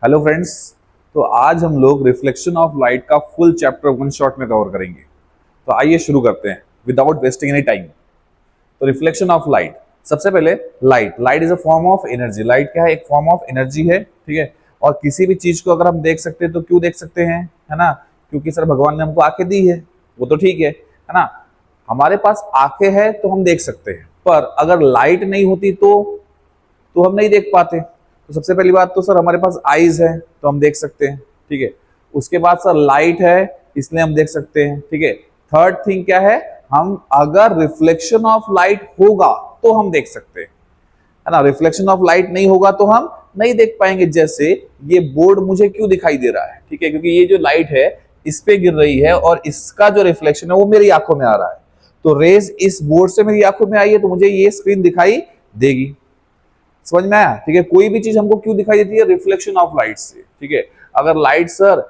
Hello friends. तो आज हम लोग रिफ्लेक्शन ऑफ लाइट का फुल चैप्टर वन शॉट में कवर करेंगे। तो आइए शुरू करते हैं विदाउट वेस्टिंग एनी टाइम। तो रिफ्लेक्शन ऑफ लाइट, सबसे पहले light is a form of energy. Light क्या है? एक फॉर्म ऑफ एनर्जी है, ठीक है। और किसी भी चीज को अगर हम देख सकते हैं तो क्यों देख सकते हैं, है ना? क्योंकि सर भगवान ने हमको आंखें दी है, वो तो ठीक है ना? हमारे पास आंखें हैं तो हम देख सकते हैं, पर अगर लाइट नहीं होती तो हम नहीं देख पाते। तो सबसे पहली बात तो सर हमारे पास आईज है तो हम देख सकते हैं, ठीक है। उसके बाद सर लाइट है इसलिए हम देख सकते हैं, ठीक है। थर्ड थिंग क्या है? हम अगर रिफ्लेक्शन ऑफ लाइट होगा तो हम देख सकते हैं, है ना। रिफ्लेक्शन ऑफ लाइट नहीं होगा तो हम नहीं देख पाएंगे। जैसे ये बोर्ड मुझे क्यों दिखाई दे रहा है, ठीक है, क्योंकि ये जो लाइट है इस पे गिर रही है और इसका जो रिफ्लेक्शन है वो मेरी आंखों में आ रहा है। तो रेज इस बोर्ड से मेरी आंखों में आई है तो मुझे ये स्क्रीन दिखाई देगी। समझ में आया? ठीक है। कोई भी चीज हमको क्यों दिखाई देती है? रिफ्लेक्शन ऑफ लाइट से, ठीक है। अगर लाइट सर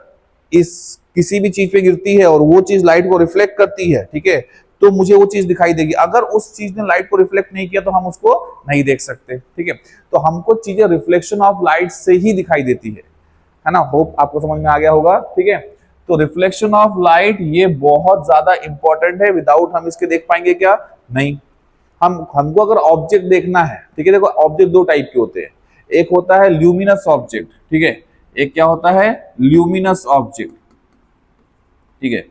इस किसी भी चीज पे गिरती है और वो चीज लाइट को रिफ्लेक्ट करती है, ठीक है, तो मुझे वो चीज दिखाई देगी। अगर उस चीज ने लाइट को रिफ्लेक्ट नहीं किया तो हम उसको नहीं देख सकते, ठीक है। तो हमको चीजें रिफ्लेक्शन ऑफ लाइट से ही दिखाई देती है ना। होप आपको समझ में आ गया होगा, ठीक है। तो रिफ्लेक्शन ऑफ लाइट ये बहुत ज्यादा इंपॉर्टेंट है, विदाउट हम इसके देख पाएंगे क्या? नहीं। हमको अगर ऑब्जेक्ट देखना है, ठीक है, देखो ऑब्जेक्ट दो टाइप के होते हैं। एक होता है ल्यूमिनस ऑब्जेक्ट, ठीक है। एक क्या होता है? ल्यूमिनस ऑब्जेक्ट, ठीक है।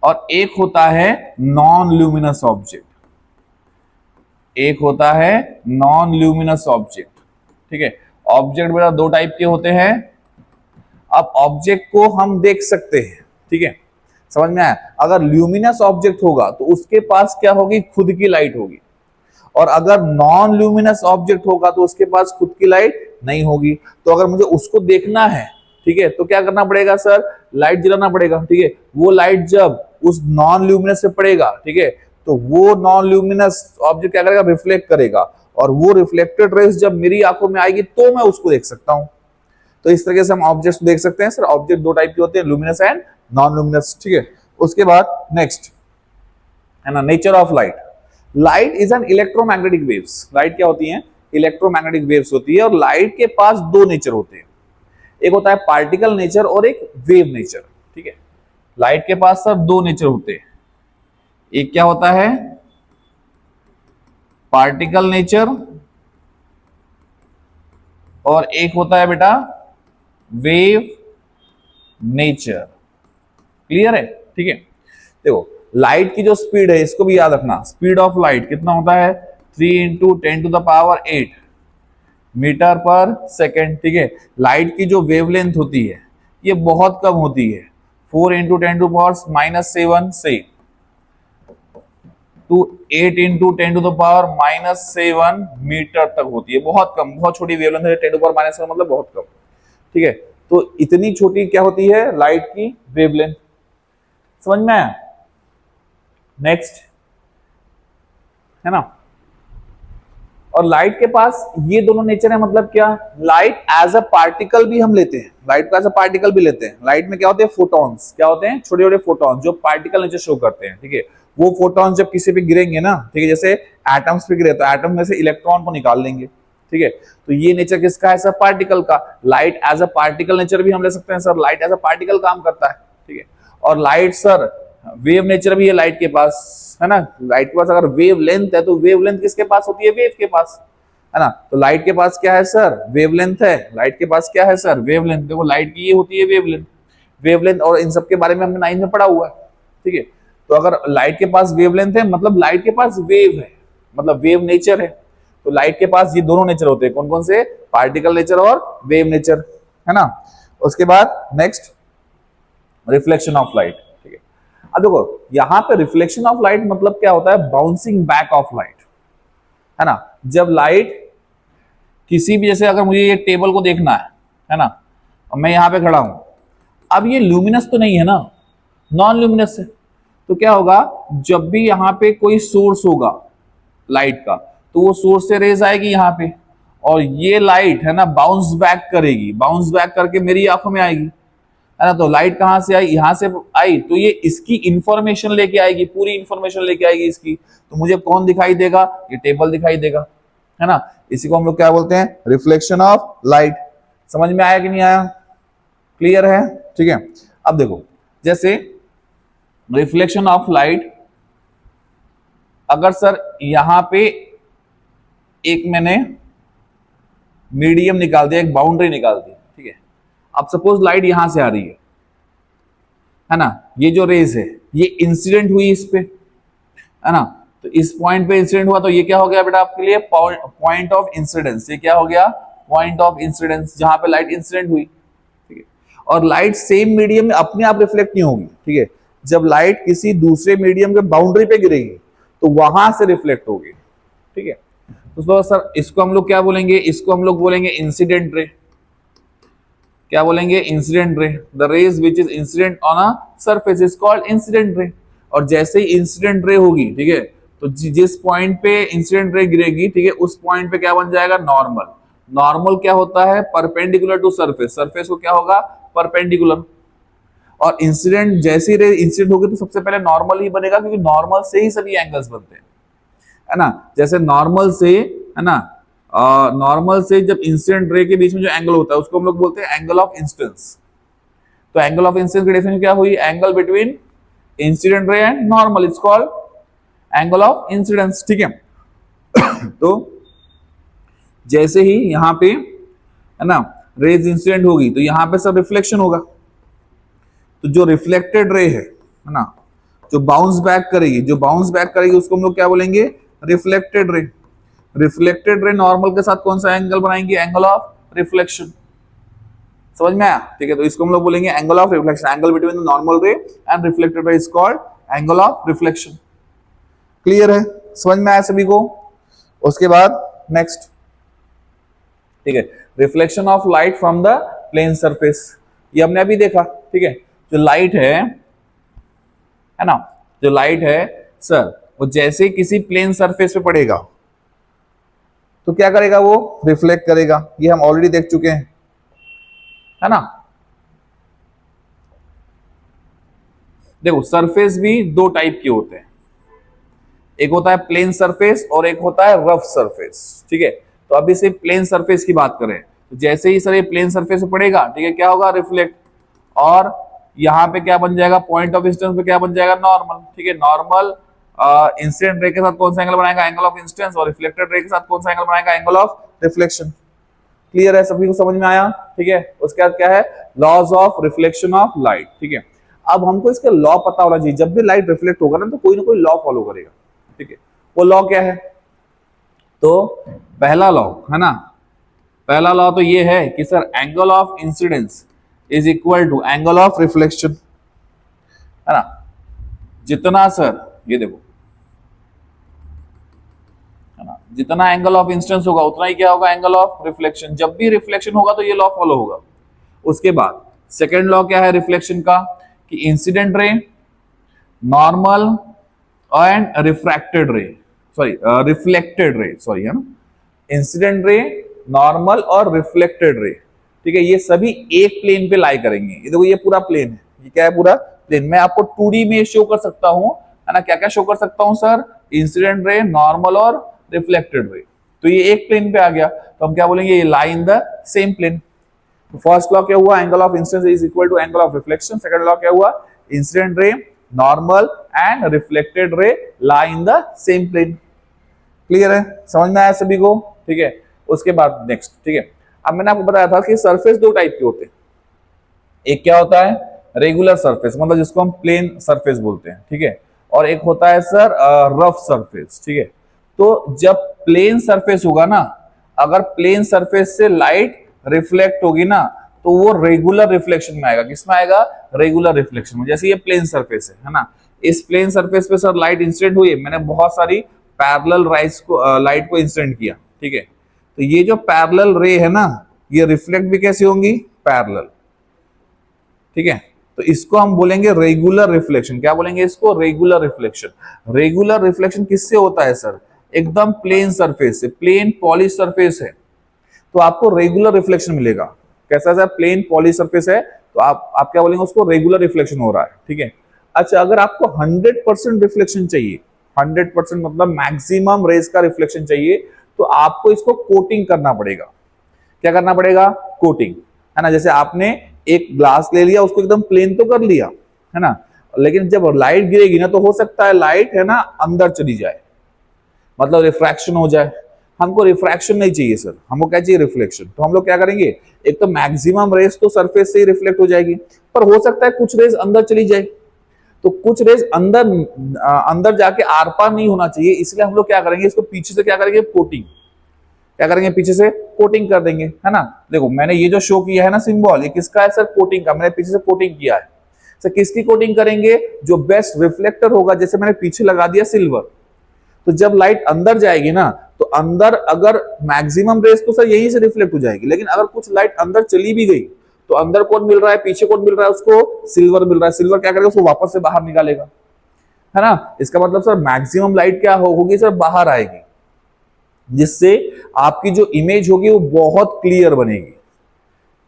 और एक होता है नॉन ल्यूमिनस ऑब्जेक्ट। एक होता है नॉन ल्यूमिनस ऑब्जेक्ट, ठीक है। ऑब्जेक्ट बेटा दो टाइप के होते हैं। अब ऑब्जेक्ट को हम देख सकते हैं, ठीक है, समझ में आया? अगर ल्यूमिनस ऑब्जेक्ट होगा तो उसके पास क्या होगी? खुद की लाइट होगी। और अगर नॉन ल्यूमिनस ऑब्जेक्ट होगा तो उसके पास खुद की लाइट नहीं होगी। तो अगर मुझे उसको देखना है, ठीक है, तो क्या करना पड़ेगा सर? लाइट जलाना पड़ेगा, ठीक है। वो लाइट जब उस नॉन ल्यूमिनस से पड़ेगा, ठीक है, तो वो नॉन ल्यूमिनस ऑब्जेक्ट क्या करेगा? रिफ्लेक्ट करेगा। और वो रिफ्लेक्टेड रेस जब मेरी आंखों में आएगी तो मैं उसको देख सकता हूं। तो इस तरीके से हम ऑब्जेक्ट देख सकते हैं सर। ऑब्जेक्ट दो टाइप के होते हैं, ल्यूमिनस एंड नॉन ल्यूमिनस, ठीक है। उसके बाद नेक्स्ट है ना, nature of light. Light is an electromagnetic waves. Light क्या होती है? इलेक्ट्रोमैग्नेटिक वेव्स होती है। और लाइट के पास दो नेचर होते हैं, एक होता है पार्टिकल नेचर और एक वेव नेचर, ठीक है। लाइट के पास सर दो नेचर होते हैं। एक क्या होता है? पार्टिकल नेचर, और एक होता है बेटा वेव नेचर। क्लियर है? ठीक है। देखो लाइट की जो स्पीड है इसको भी याद रखना। स्पीड ऑफ लाइट कितना होता है? 3 इंटू 10⁸ मीटर पर सेकेंड, ठीक है। लाइट की जो वेवलेंथ होती है ये बहुत कम होती है, 4 इंटू 10⁻⁻7 से टू 8 इंटू 10⁻⁻7 मीटर तक होती है। बहुत कम, बहुत छोटी वेवलेंथ है 10⁻⁻7, मतलब बहुत कम, ठीक है। तो इतनी छोटी क्या होती है? लाइट की वेवलेंथ। समझ में आया? नेक्स्ट है ना। और लाइट के पास ये दोनों नेचर है, मतलब क्या? लाइट एज अ पार्टिकल भी हम लेते हैं, लाइट को एज अ पार्टिकल भी लेते हैं। लाइट में क्या होते हैं? फोटॉन्स। क्या होते हैं? छोटे छोटे फोटॉन्स जो पार्टिकल नेचर शो करते हैं, ठीक है। वो फोटॉन्स जब किसी पे गिरेंगे ना, ठीक है, जैसे एटम्स पे गिरे तो एटम में से इलेक्ट्रॉन को निकाल लेंगे, ठीक है। तो ये नेचर किसका है? सर पार्टिकल का। Light as a particle nature भी हम ले सकते हैं sir. Light as a particle काम करता है, ठीक है। और लाइट सर वेव नेचर भी है लाइट के पास, है ना। लाइट के पास अगर वेव लेंथ है तो वेव लेंथ किसके पास होती है? वेव के पास, है ना। तो लाइट के पास क्या है सर? वेवलेंथ है। लाइट के पास क्या है सर? वेवलेंथ। देखो लाइट की ये होती है वेवलेंथ। वेवलेंथ और इन सब के बारे में हमने 9th में पढ़ा हुआ है, ठीक है। तो अगर लाइट के पास वेवलेंथ है मतलब लाइट के पास वेव है, मतलब वेव नेचर है। तो लाइट के पास ये दोनों नेचर होते हैं। कौन कौन से? पार्टिकल नेचर और वेव नेचर, है ना। उसके बाद नेक्स्ट रिफ्लेक्शन ऑफ लाइट, ठीक है। अब देखो यहां पे रिफ्लेक्शन ऑफ लाइट मतलब क्या होता है? बाउंसिंग बैक ऑफ लाइट, है ना। जब लाइट किसी भी, जैसे अगर मुझे ये टेबल को देखना है ना, और मैं यहां पे खड़ा हूं, अब ये ल्यूमिनस तो नहीं है ना, नॉन ल्यूमिनस है। तो क्या होगा? जब भी यहां पे कोई सोर्स होगा लाइट का तो वो सोर्स से रेज आएगी यहां पे, और ये लाइट है ना बाउंस बैक करेगी। बाउंस बैक करके मेरी आंखों में आएगी, है ना। तो लाइट कहां से आई? यहां से आई, तो ये इसकी इंफॉर्मेशन लेके आएगी, पूरी इंफॉर्मेशन लेके आएगी इसकी। तो मुझे कौन दिखाई देगा? ये टेबल दिखाई देगा, है ना। इसी को हम लोग क्या बोलते हैं? Reflection of light. समझ में आया कि नहीं आया? क्लियर है? ठीक है। अब देखो, जैसे रिफ्लेक्शन ऑफ लाइट, अगर सर यहां पे एक मैंने मीडियम निकाल दिया, एक बाउंड्री निकाल दी, ठीक है। अब सपोज लाइट यहां से आ रही है ना, ये जो रेज है ये इंसिडेंट हुई इस पे, है ना, तो इस पॉइंट पे इंसिडेंट हुआ, तो ये क्या हो गया बेटा आपके लिए? Point of incidence. ये क्या हो गया? पॉइंट ऑफ इंसिडेंस, जहां पे लाइट इंसिडेंट हुई, ठीक है। और लाइट सेम मीडियम में अपने आप रिफ्लेक्ट नहीं होगी, ठीक है। जब लाइट किसी दूसरे मीडियम के बाउंड्री पे गिरेगी तो वहां से रिफ्लेक्ट होगी, ठीक है। तो सर इसको हम लोग क्या बोलेंगे? इसको हम लोग बोलेंगे इंसिडेंट रे। क्या बोलेंगे? Incident ray. The rays which is incident on a surface is called incident ray. और जैसे ही इंसिडेंट रे होगी, ठीक है, तो जिस पॉइंट पे इंसिडेंट रे गिरेगी, ठीक है, उस पॉइंट पे क्या बन जाएगा? नॉर्मल। नॉर्मल क्या होता है? Perpendicular to surface. सरफेस को क्या होगा? परपेंडिकुलर। और इंसिडेंट, जैसी रे इंसिडेंट होगी तो सबसे पहले नॉर्मल ही बनेगा, क्योंकि नॉर्मल से ही सभी एंगल्स बनते हैं, है ना। जैसे नॉर्मल से, है ना, नॉर्मल से जब इंसिडेंट रे के बीच में जो एंगल होता है उसको हम लोग बोलते हैं एंगल ऑफ इंसिडेंस। तो एंगल ऑफ इंसिडेंस की डेफिनेशन क्या हुई? Angle between incident ray and normal is called angle of incidence, ठीक है। तो जैसे ही यहां पे, है ना, रेज इंसिडेंट होगी तो यहां पे सब रिफ्लेक्शन होगा। तो जो रिफ्लेक्टेड रे है ना, जो बाउंस बैक करेगी, जो बाउंस बैक करेगी उसको हम लोग क्या बोलेंगे? Reflected ray. Reflected ray normal के साथ कौन सा एंगल बनाएंगे? Angle of reflection. समझ में आया? ठीक है, तो इसको हम लोग बोलेंगे angle of reflection. Angle between the normal ray and reflected ray is called angle of reflection. Clear है? समझ में आया सभी को? उसके बाद नेक्स्ट, ठीक है, reflection of light from the plane surface. ये हमने अभी देखा, ठीक है। जो लाइट है ना, जो लाइट है सर, वो जैसे किसी प्लेन सरफेस पे पड़ेगा तो क्या करेगा? वो रिफ्लेक्ट करेगा। ये हम ऑलरेडी देख चुके हैं, है ना। देखो, सरफेस भी दो टाइप के होते हैं, एक होता है प्लेन सरफेस और एक होता है रफ सरफेस, ठीक है। तो अभी सिर्फ प्लेन सरफेस की बात करें, तो जैसे ही सर ये प्लेन सरफेस पे पड़ेगा, ठीक है, क्या होगा? रिफ्लेक्ट। और यहाँ पे क्या बन जाएगा? पॉइंट ऑफ इंसिडेंस पे क्या बन जाएगा? नॉर्मल, ठीक है। नॉर्मल इंसिडेंट रे के साथ कौन सा एंगल बनाएगा? Angle of incidence. और रिफ्लेक्टेड रे के साथ कौन सा एंगल बनाएगा? Angle of reflection. क्लियर है? सभी को समझ में आया? ठीक है। उसके बाद क्या है? Laws of reflection of light, ठीक है। अब हमको इसका लॉ पता होना चाहिए। जब भी लाइट रिफ्लेक्ट होगा ना, तो कोई ना कोई लॉ फॉलो करेगा, ठीक है। वो लॉ क्या है? तो पहला लॉ, है ना, पहला लॉ तो ये है कि sir angle of incidence is equal to angle of reflection, है ना। जितना सर, ये देखो, है ना, जितना एंगल ऑफ इंसिडेंस होगा उतना ही क्या होगा? Angle of reflection. जब भी रिफ्लेक्शन होगा तो ये लॉ फॉलो होगा। उसके बाद सेकेंड लॉ क्या है रिफ्लेक्शन का? कि incident ray, normal and refracted रे, सॉरी रिफ्लेक्टेड रे, सॉरी, है ना, इंसिडेंट रे, नॉर्मल और रिफ्लेक्टेड रे, ठीक है, ये सभी एक प्लेन पे लाई करेंगे। ये देखो, ये पूरा प्लेन है, ये क्या है? पूरा प्लेन। मैं आपको 2D में शो कर सकता हूं, है ना। क्या क्या शो कर सकता हूं सर? इंसिडेंट रे, नॉर्मल और रिफ्लेक्टेड रे। तो ये एक प्लेन पे आ गया, तो हम क्या बोलेंगे? ये lie in the same plane. First law क्या हुआ? Angle of incidence is equal to angle of reflection. Second law क्या हुआ? Incident ray, normal and reflected ray lie in the same plane. Clear है? समझ में आया सभी को? ठीक है। उसके बाद नेक्स्ट, ठीक है, अब मैंने आपको बताया था कि सरफेस दो टाइप के होते हैं। एक क्या होता है? रेगुलर सरफेस, मतलब जिसको हम प्लेन सरफेस बोलते हैं, ठीक है। और एक होता है सर रफ सरफेस, ठीक है। तो जब प्लेन सरफेस होगा ना, अगर प्लेन सरफेस से लाइट रिफ्लेक्ट होगी ना, तो वो रेगुलर रिफ्लेक्शन में आएगा। किसमें आएगा? रेगुलर रिफ्लेक्शन में। जैसे ये प्लेन सरफेस है ना, इस प्लेन सरफेस पे सर लाइट इंसिडेंट हुई है, मैंने बहुत सारी पैरेलल लाइट को इंसिडेंट किया, ठीक है। तो ये जो पैरेलल रे है ना, ये रिफ्लेक्ट भी कैसे होंगी? पैरेलल, ठीक है। तो इसको हम बोलेंगे रेगुलर रिफ्लेक्शन। क्या बोलेंगे इसको? Regular reflection. रेगुलर रिफ्लेक्शन किससे होता है सर? एकदम प्लेन सरफेस से, प्लेन पॉलिश सरफेस है तो आपको रेगुलर रिफ्लेक्शन मिलेगा। कैसा सर? प्लेन पॉलिश सरफेस है तो आप क्या बोलेंगे? उसको रेगुलर रिफ्लेक्शन हो रहा है, ठीक है। अच्छा, अगर आपको 100% रिफ्लेक्शन चाहिए, 100% मतलब मैक्सिमम रेज का रिफ्लेक्शन चाहिए, तो आपको इसको कोटिंग करना पड़ेगा। क्या करना पड़ेगा? कोटिंग, है ना। जैसे आपने एक ग्लास ले लिया, उसको एकदम प्लेन तो कर लिया, है ना, लेकिन जब लाइट गिरेगी ना तो हो सकता है लाइट है ना अंदर चली जाए, मतलब रिफ्रैक्शन हो जाए। हमको रिफ्रैक्शन नहीं चाहिए सर, हमको क्या चाहिए, रिफ्लेक्शन। तो हम लोग क्या करेंगे, एक तो मैक्सिमम रेस तो सरफेस से ही रिफ्लेक्ट हो जाएगी, पर हो सकता है कुछ रेस अंदर चली जाए, तो कुछ रेस अंदर अंदर जाके आर पार नहीं होना चाहिए, इसलिए हम लोग क्या करेंगे, इसको पीछे से क्या करेंगे, कोटिंग, क्या करेंगे, पीछे से कोटिंग कर देंगे, है ना। देखो मैंने ये जो शो किया है ना सिंबल, ये किसका है सर, कोटिंग का, मैंने पीछे से कोटिंग किया है। सर किसकी कोटिंग करेंगे, जो बेस्ट रिफ्लेक्टर होगा, जैसे मैंने पीछे लगा दिया सिल्वर, तो जब लाइट अंदर जाएगी ना तो अंदर अगर मैक्सिमम रेस तो सर यहीं से रिफ्लेक्ट हो जाएगी, लेकिन अगर कुछ लाइट अंदर चली भी गई तो अंदर कौन मिल रहा है, पीछे कौन मिल रहा है, उसको सिल्वर मिल रहा है। सिल्वर क्या करेगा, उसको वापस से बाहर निकालेगा, है ना। इसका मतलब सर मैक्सिमम लाइट क्या होगी सर, बाहर आएगी, जिससे आपकी जो इमेज होगी वो बहुत क्लियर बनेगी।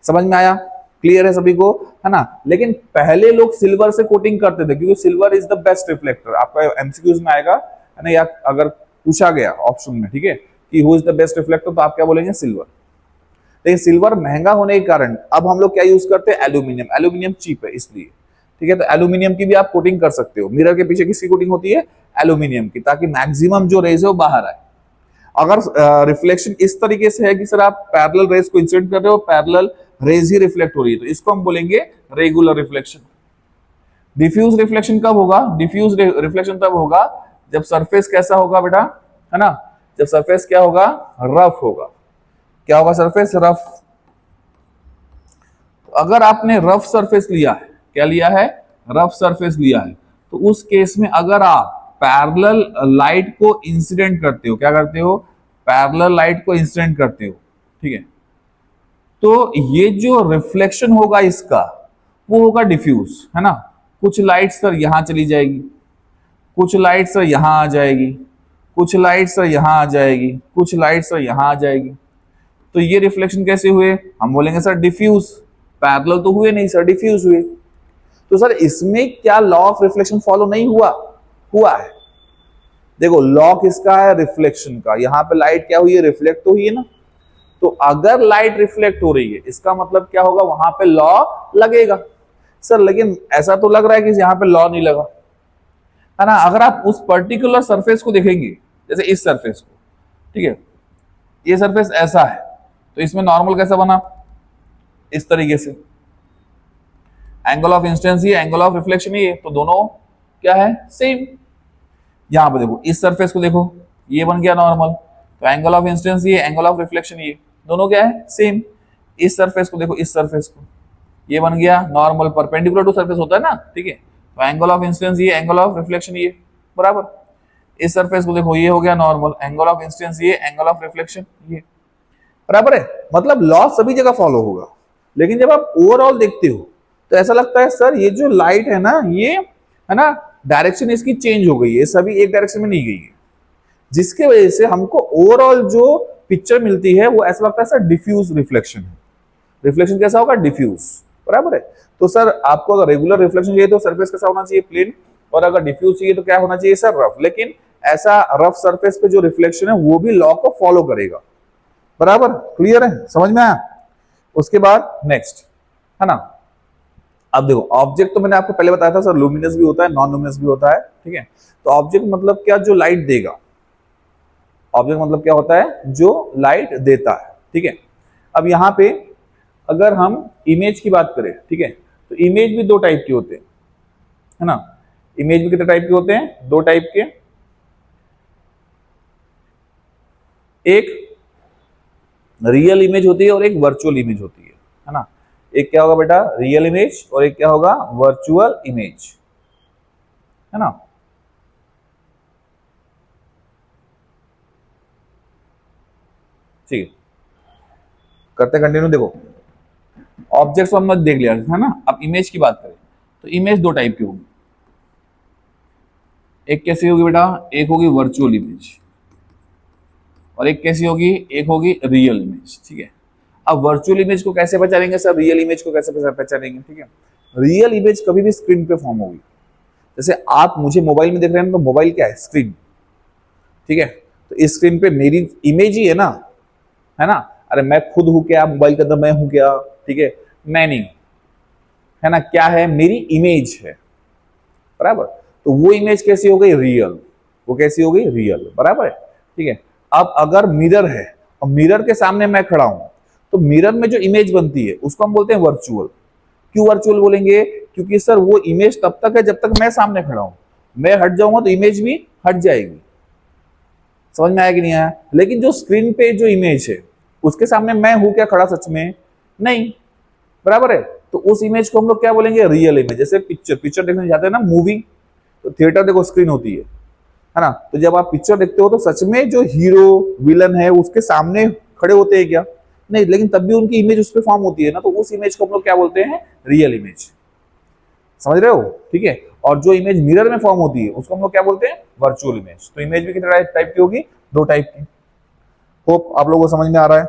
समझ में आया, क्लियर है सभी को, है ना। लेकिन पहले लोग सिल्वर से कोटिंग करते थे, क्योंकि silver is the best reflector. आपका एमसीक्यूज में आएगा, है ना, या अगर पूछा गया ऑप्शन में, ठीक है, कि who is the best reflector, तो आप क्या बोलेंगे, सिल्वर। लेकिन सिल्वर महंगा होने के कारण अब हम लोग क्या यूज करते हैं, एल्यूमिनियम। एल्यूमिनियम चीप है इसलिए, ठीक है। तो एल्यूमिनियम की भी आप कोटिंग कर सकते हो। मिरर के पीछे किसकी कोटिंग होती है, एल्यूमिनियम की, ताकि मैक्सिमम जो रेज है वो बाहर आए। अगर रिफ्लेक्शन इस तरीके से है कि सर आप पैरेलल रेज को इंसिडेंट कर रहे हो, पैरेलल रेज ही रिफ्लेक्ट हो रही है, तो इसको हम बोलेंगे रेगुलर रिफ्लेक्शन। डिफ्यूज रिफ्लेक्शन कब होगा, डिफ्यूज रिफ्लेक्शन तब होगा जब सरफेस कैसा होगा बेटा, है ना, जब सरफेस क्या होगा, रफ होगा। क्या होगा, सरफेस रफ। अगर आपने रफ सरफेस लिया है, क्या लिया है, रफ सरफेस लिया है, तो उस केस में अगर आप पैरेलल लाइट को इंसिडेंट करते हो, क्या करते हो, पैरेलल लाइट को इंसिडेंट करते हो, ठीक है, तो ये जो रिफ्लेक्शन होगा इसका, वो होगा डिफ्यूज, है ना। कुछ लाइट सर यहां चली जाएगी, कुछ लाइट सर यहां आ जाएगी, कुछ लाइट सर यहां आ जाएगी, कुछ लाइट सर यहां आ जाएगी। तो ये रिफ्लेक्शन कैसे हुए, हम बोलेंगे सर डिफ्यूज। पैरेलल तो हुए नहीं सर, डिफ्यूज हुए। तो सर इसमें क्या लॉ ऑफ रिफ्लेक्शन फॉलो नहीं हुआ, हुआ है। देखो लॉ किसका है, रिफ्लेक्शन का। यहां पे लाइट क्या हुई है, रिफ्लेक्ट तो हुई है ना। तो अगर लाइट रिफ्लेक्ट हो रही है, इसका मतलब क्या होगा, वहां पे लॉ लगेगा। सर लेकिन ऐसा तो लग रहा है कि यहां पे लॉ नहीं लगा, है ना। अगर आप उस पर्टिकुलर सरफेस को देखेंगे, जैसे इस सरफेस को, ठीक है, ये सरफेस ऐसा है, तो इसमें नॉर्मल कैसा बना, इस तरीके से। एंगल ऑफ इंसिडेंस ये, एंगल ऑफ रिफ्लेक्शन ये, तो दोनों क्या है, सेम। यहां पे देखो, इस सरफेस को देखो, ये बन गया नॉर्मल, तो एंगल ऑफ इंसिडेंस ये, एंगल ऑफ रिफ्लेक्शन ये, दोनों क्या है, सेम। इस सरफेस को देखो, इस सरफेस को, ये बन गया नॉर्मल, परपेंडिकुलर टू सरफेस होता है ना, ठीक है, तो एंगल ऑफ इंसिडेंस ये, एंगल ऑफ रिफ्लेक्शन ये, बराबर। इस सरफेस को देखो, ये हो गया नॉर्मल, एंगल ऑफ इंसिडेंस ये, एंगल ऑफ रिफ्लेक्शन ये, बराबर है। मतलब लॉ सभी जगह फॉलो होगा। लेकिन जब आप ओवरऑल देखते हो तो ऐसा लगता है सर ये जो लाइट है ना, ये है ना, डायरेक्शन इसकी चेंज हो गई है, सभी एक डायरेक्शन में नहीं गई है, जिसके वजह से हमको ओवरऑल जो पिक्चर मिलती है वो ऐसा लगता है सर डिफ्यूज रिफ्लेक्शन है। रिफ्लेक्शन कैसा होगा, डिफ्यूज, बराबर है। तो सर आपको अगर रेगुलर रिफ्लेक्शन चाहिए तो सरफेस कैसा होना चाहिए, प्लेन, और अगर डिफ्यूज चाहिए तो क्या होना चाहिए सर, रफ। लेकिन ऐसा रफ सरफेस पे जो रिफ्लेक्शन है वो भी लॉ को फॉलो करेगा, बराबर, क्लियर है, समझ में आया। उसके बाद नेक्स्ट, है ना, अब देखो ऑब्जेक्ट तो मैंने आपको पहले बताया था सर, लुमिनस भी होता है, नॉन लुमिनस भी होता है, ठीक है। तो ऑब्जेक्ट मतलब क्या, जो लाइट देगा। ऑब्जेक्ट मतलब क्या होता है, जो लाइट देता है, ठीक है। अब यहां पे अगर हम इमेज की बात करें, ठीक है, तो इमेज भी दो टाइप के होते हैं, है ना। इमेज भी कितने टाइप के होते हैं, दो टाइप के। एक रियल इमेज होती है और एक वर्चुअल इमेज होती है ना। एक क्या होगा बेटा, रियल इमेज, और एक क्या होगा, वर्चुअल इमेज, है ना। ठीक है, करते कंटिन्यू। देखो ऑब्जेक्ट्स हमने देख लिया, है ना। अब इमेज की बात करें तो इमेज दो टाइप की होगी। एक कैसी होगी बेटा, एक होगी वर्चुअल इमेज, और एक कैसी होगी, एक होगी रियल इमेज, ठीक है। अब वर्चुअल इमेज को कैसे पहचानेंगे सर, रियल इमेज को कैसे पहचानेंगे, ठीक है। रियल इमेज कभी भी स्क्रीन पे फॉर्म होगी। जैसे आप मुझे मोबाइल में देख रहे हैं तो मोबाइल क्या है, स्क्रीन, ठीक है। तो इस स्क्रीन पे मेरी इमेज ही है ना, है ना। अरे मैं खुद हूं क्या, मोबाइल के अंदर मैं हूं क्या, ठीक है, मैं नहीं। है ना, क्या है, मेरी इमेज है, बराबर। तो वो इमेज कैसी हो गई, रियल। वो कैसी हो गई, रियल, बराबर है, ठीक है। अब अगर मिरर है और मिरर के सामने मैं खड़ा हूं, तो मिरर में जो इमेज बनती है उसको हम बोलते हैं वर्चुअल। क्यों वर्चुअल बोलेंगे, क्योंकि सर वो इमेज तब तक है जब तक मैं सामने खड़ा हूं, मैं हट जाऊंगा तो इमेज भी हट जाएगी। समझ में आया कि नहीं आया? लेकिन जो स्क्रीन पे जो इमेज है उसके सामने मैं हूं क्या खड़ा, सच में नहीं, बराबर है। तो उस इमेज को हम लोग क्या बोलेंगे, रियल इमेज। जैसे पिक्चर, पिक्चर देखने जाते हैं ना मूवी, तो थिएटर देखो स्क्रीन होती है ना। तो जब आप पिक्चर देखते हो तो सच में जो हीरो विलन है उसके सामने खड़े होते हैं क्या, नहीं, लेकिन तब भी उनकी इमेज उस पर फॉर्म होती है ना, तो उस इमेज को हम लोग क्या बोलते हैं, रियल इमेज। समझ रहे हो, ठीक है। और जो इमेज मिरर में फॉर्म होती है उसको हम लोग क्या बोलते हैं, वर्चुअल इमेज। तो इमेज भी कितने टाइप की होगी, दो टाइप की। होप आप लोगों को समझ में आ रहा है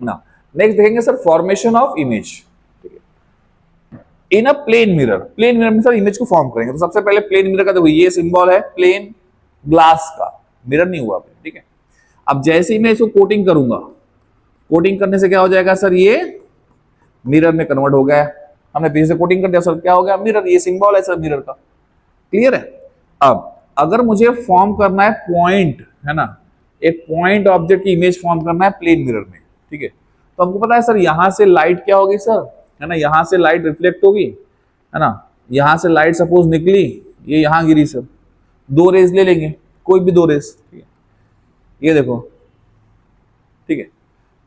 ना। नेक्स्ट देखेंगे sir, formation of image in a plane mirror. Plane mirror में सर इमेज को फॉर्म करेंगे। तो सबसे पहले प्लेन मिरर का देखो, ये सिंबल है प्लेन ग्लास का, मिरर नहीं हुआ, ठीक है। अब जैसे ही मैं इसको कोटिंग करूंगा, कोटिंग करने से क्या हो जाएगा सर, ये मिरर में कन्वर्ट हो गया। हमने पीछे से कोटिंग कर दिया सर, क्या हो गया, मिरर। ये सिंबल है सर मिरर का, क्लियर है। अब अगर मुझे फॉर्म करना है पॉइंट, है ना, एक पॉइंट ऑब्जेक्ट की इमेज फॉर्म करना है प्लेन मिरर में, ठीक है। तो हमको पता है सर यहां से लाइट क्या होगी सर, है ना, यहां से लाइट रिफ्लेक्ट होगी, है ना। यहां से लाइट सपोज निकली, ये यहां गिरी सर, दो रेज ले लेंगे, कोई भी दो रेज, ठीक है, ये देखो, ठीक है।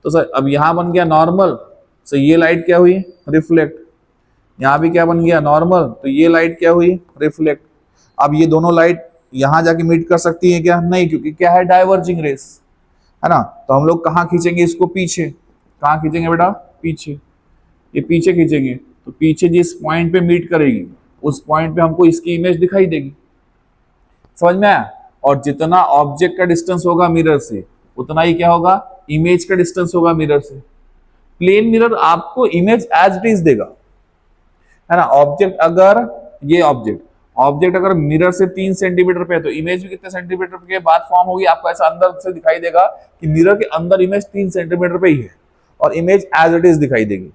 तो सर अब यहां बन गया नॉर्मल, सो ये लाइट क्या हुई, रिफ्लेक्ट। यहां भी क्या बन गया, नॉर्मल, तो ये लाइट क्या हुई, रिफ्लेक्ट। अब ये दोनों लाइट यहां जाके मीट कर सकती है क्या, नहीं, क्योंकि क्या है, डाइवर्जिंग रेस, है ना। तो हम लोग कहां खींचेंगे इसको, पीछे। कहां खींचेंगे बेटा, पीछे, ये पीछे खींचेंगे। तो पीछे जिस पॉइंट पे मीट करेगी उस पॉइंट पे हमको इसकी इमेज दिखाई देगी। समझ में आया? और जितना ऑब्जेक्ट का डिस्टेंस होगा मिरर से, उतना ही क्या होगा, इमेज का डिस्टेंस होगा मिरर से। प्लेन मिरर आपको इमेज एज इट इज देगा, है ना। ऑब्जेक्ट अगर, ये ऑब्जेक्ट ऑब्जेक्ट अगर मिरर से 3 सेंटीमीटर पे है तो इमेज भी कितने सेंटीमीटर के बाद फॉर्म होगी, आपको ऐसा अंदर से दिखाई देगा कि मिरर के अंदर इमेज 3 सेंटीमीटर पे ही है और इमेज एज इट इज दिखाई देगी।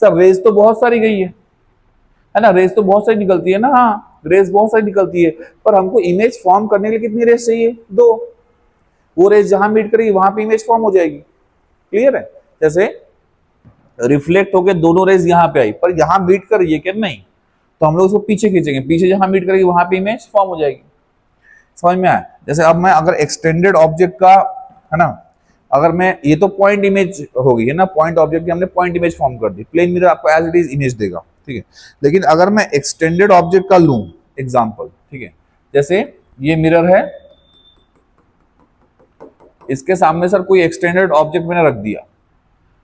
सब रेज तो बहुत सारी गई है ना, रेज तो बहुत सारी निकलती है ना, हाँ रेज बहुत सारी निकलती है, पर हमको इमेज फॉर्म करने के लिए कितनी रेज चाहिए, दो। वो रेज जहां मीट करेगी वहां पे इमेज फॉर्म हो जाएगी, क्लियर है। जैसे रिफ्लेक्ट होकर दोनों रेज यहां पे आई, पर यहां मीट कर रही है क्या, नहीं, तो हम लोग उसको पीछे खींचेंगे, पीछे जहां मीट करेगी वहां पे इमेज फॉर्म हो जाएगी। समझ में आया? जैसे अब मैं अगर एक्सटेंडेड ऑब्जेक्ट का, है ना, अगर मैं, ये तो पॉइंट इमेज होगी, है ना, पॉइंट ऑब्जेक्ट की हमने पॉइंट इमेज फॉर्म कर दी, प्लेन मिरर आपको एज इट इज इमेज देगा, ठीक है। लेकिन अगर मैं एक्सटेंडेड ऑब्जेक्ट का लूं एग्जांपल, ठीक है, जैसे ये मिरर है, इसके सामने सर कोई एक्सटेंडेड ऑब्जेक्ट मैंने रख दिया,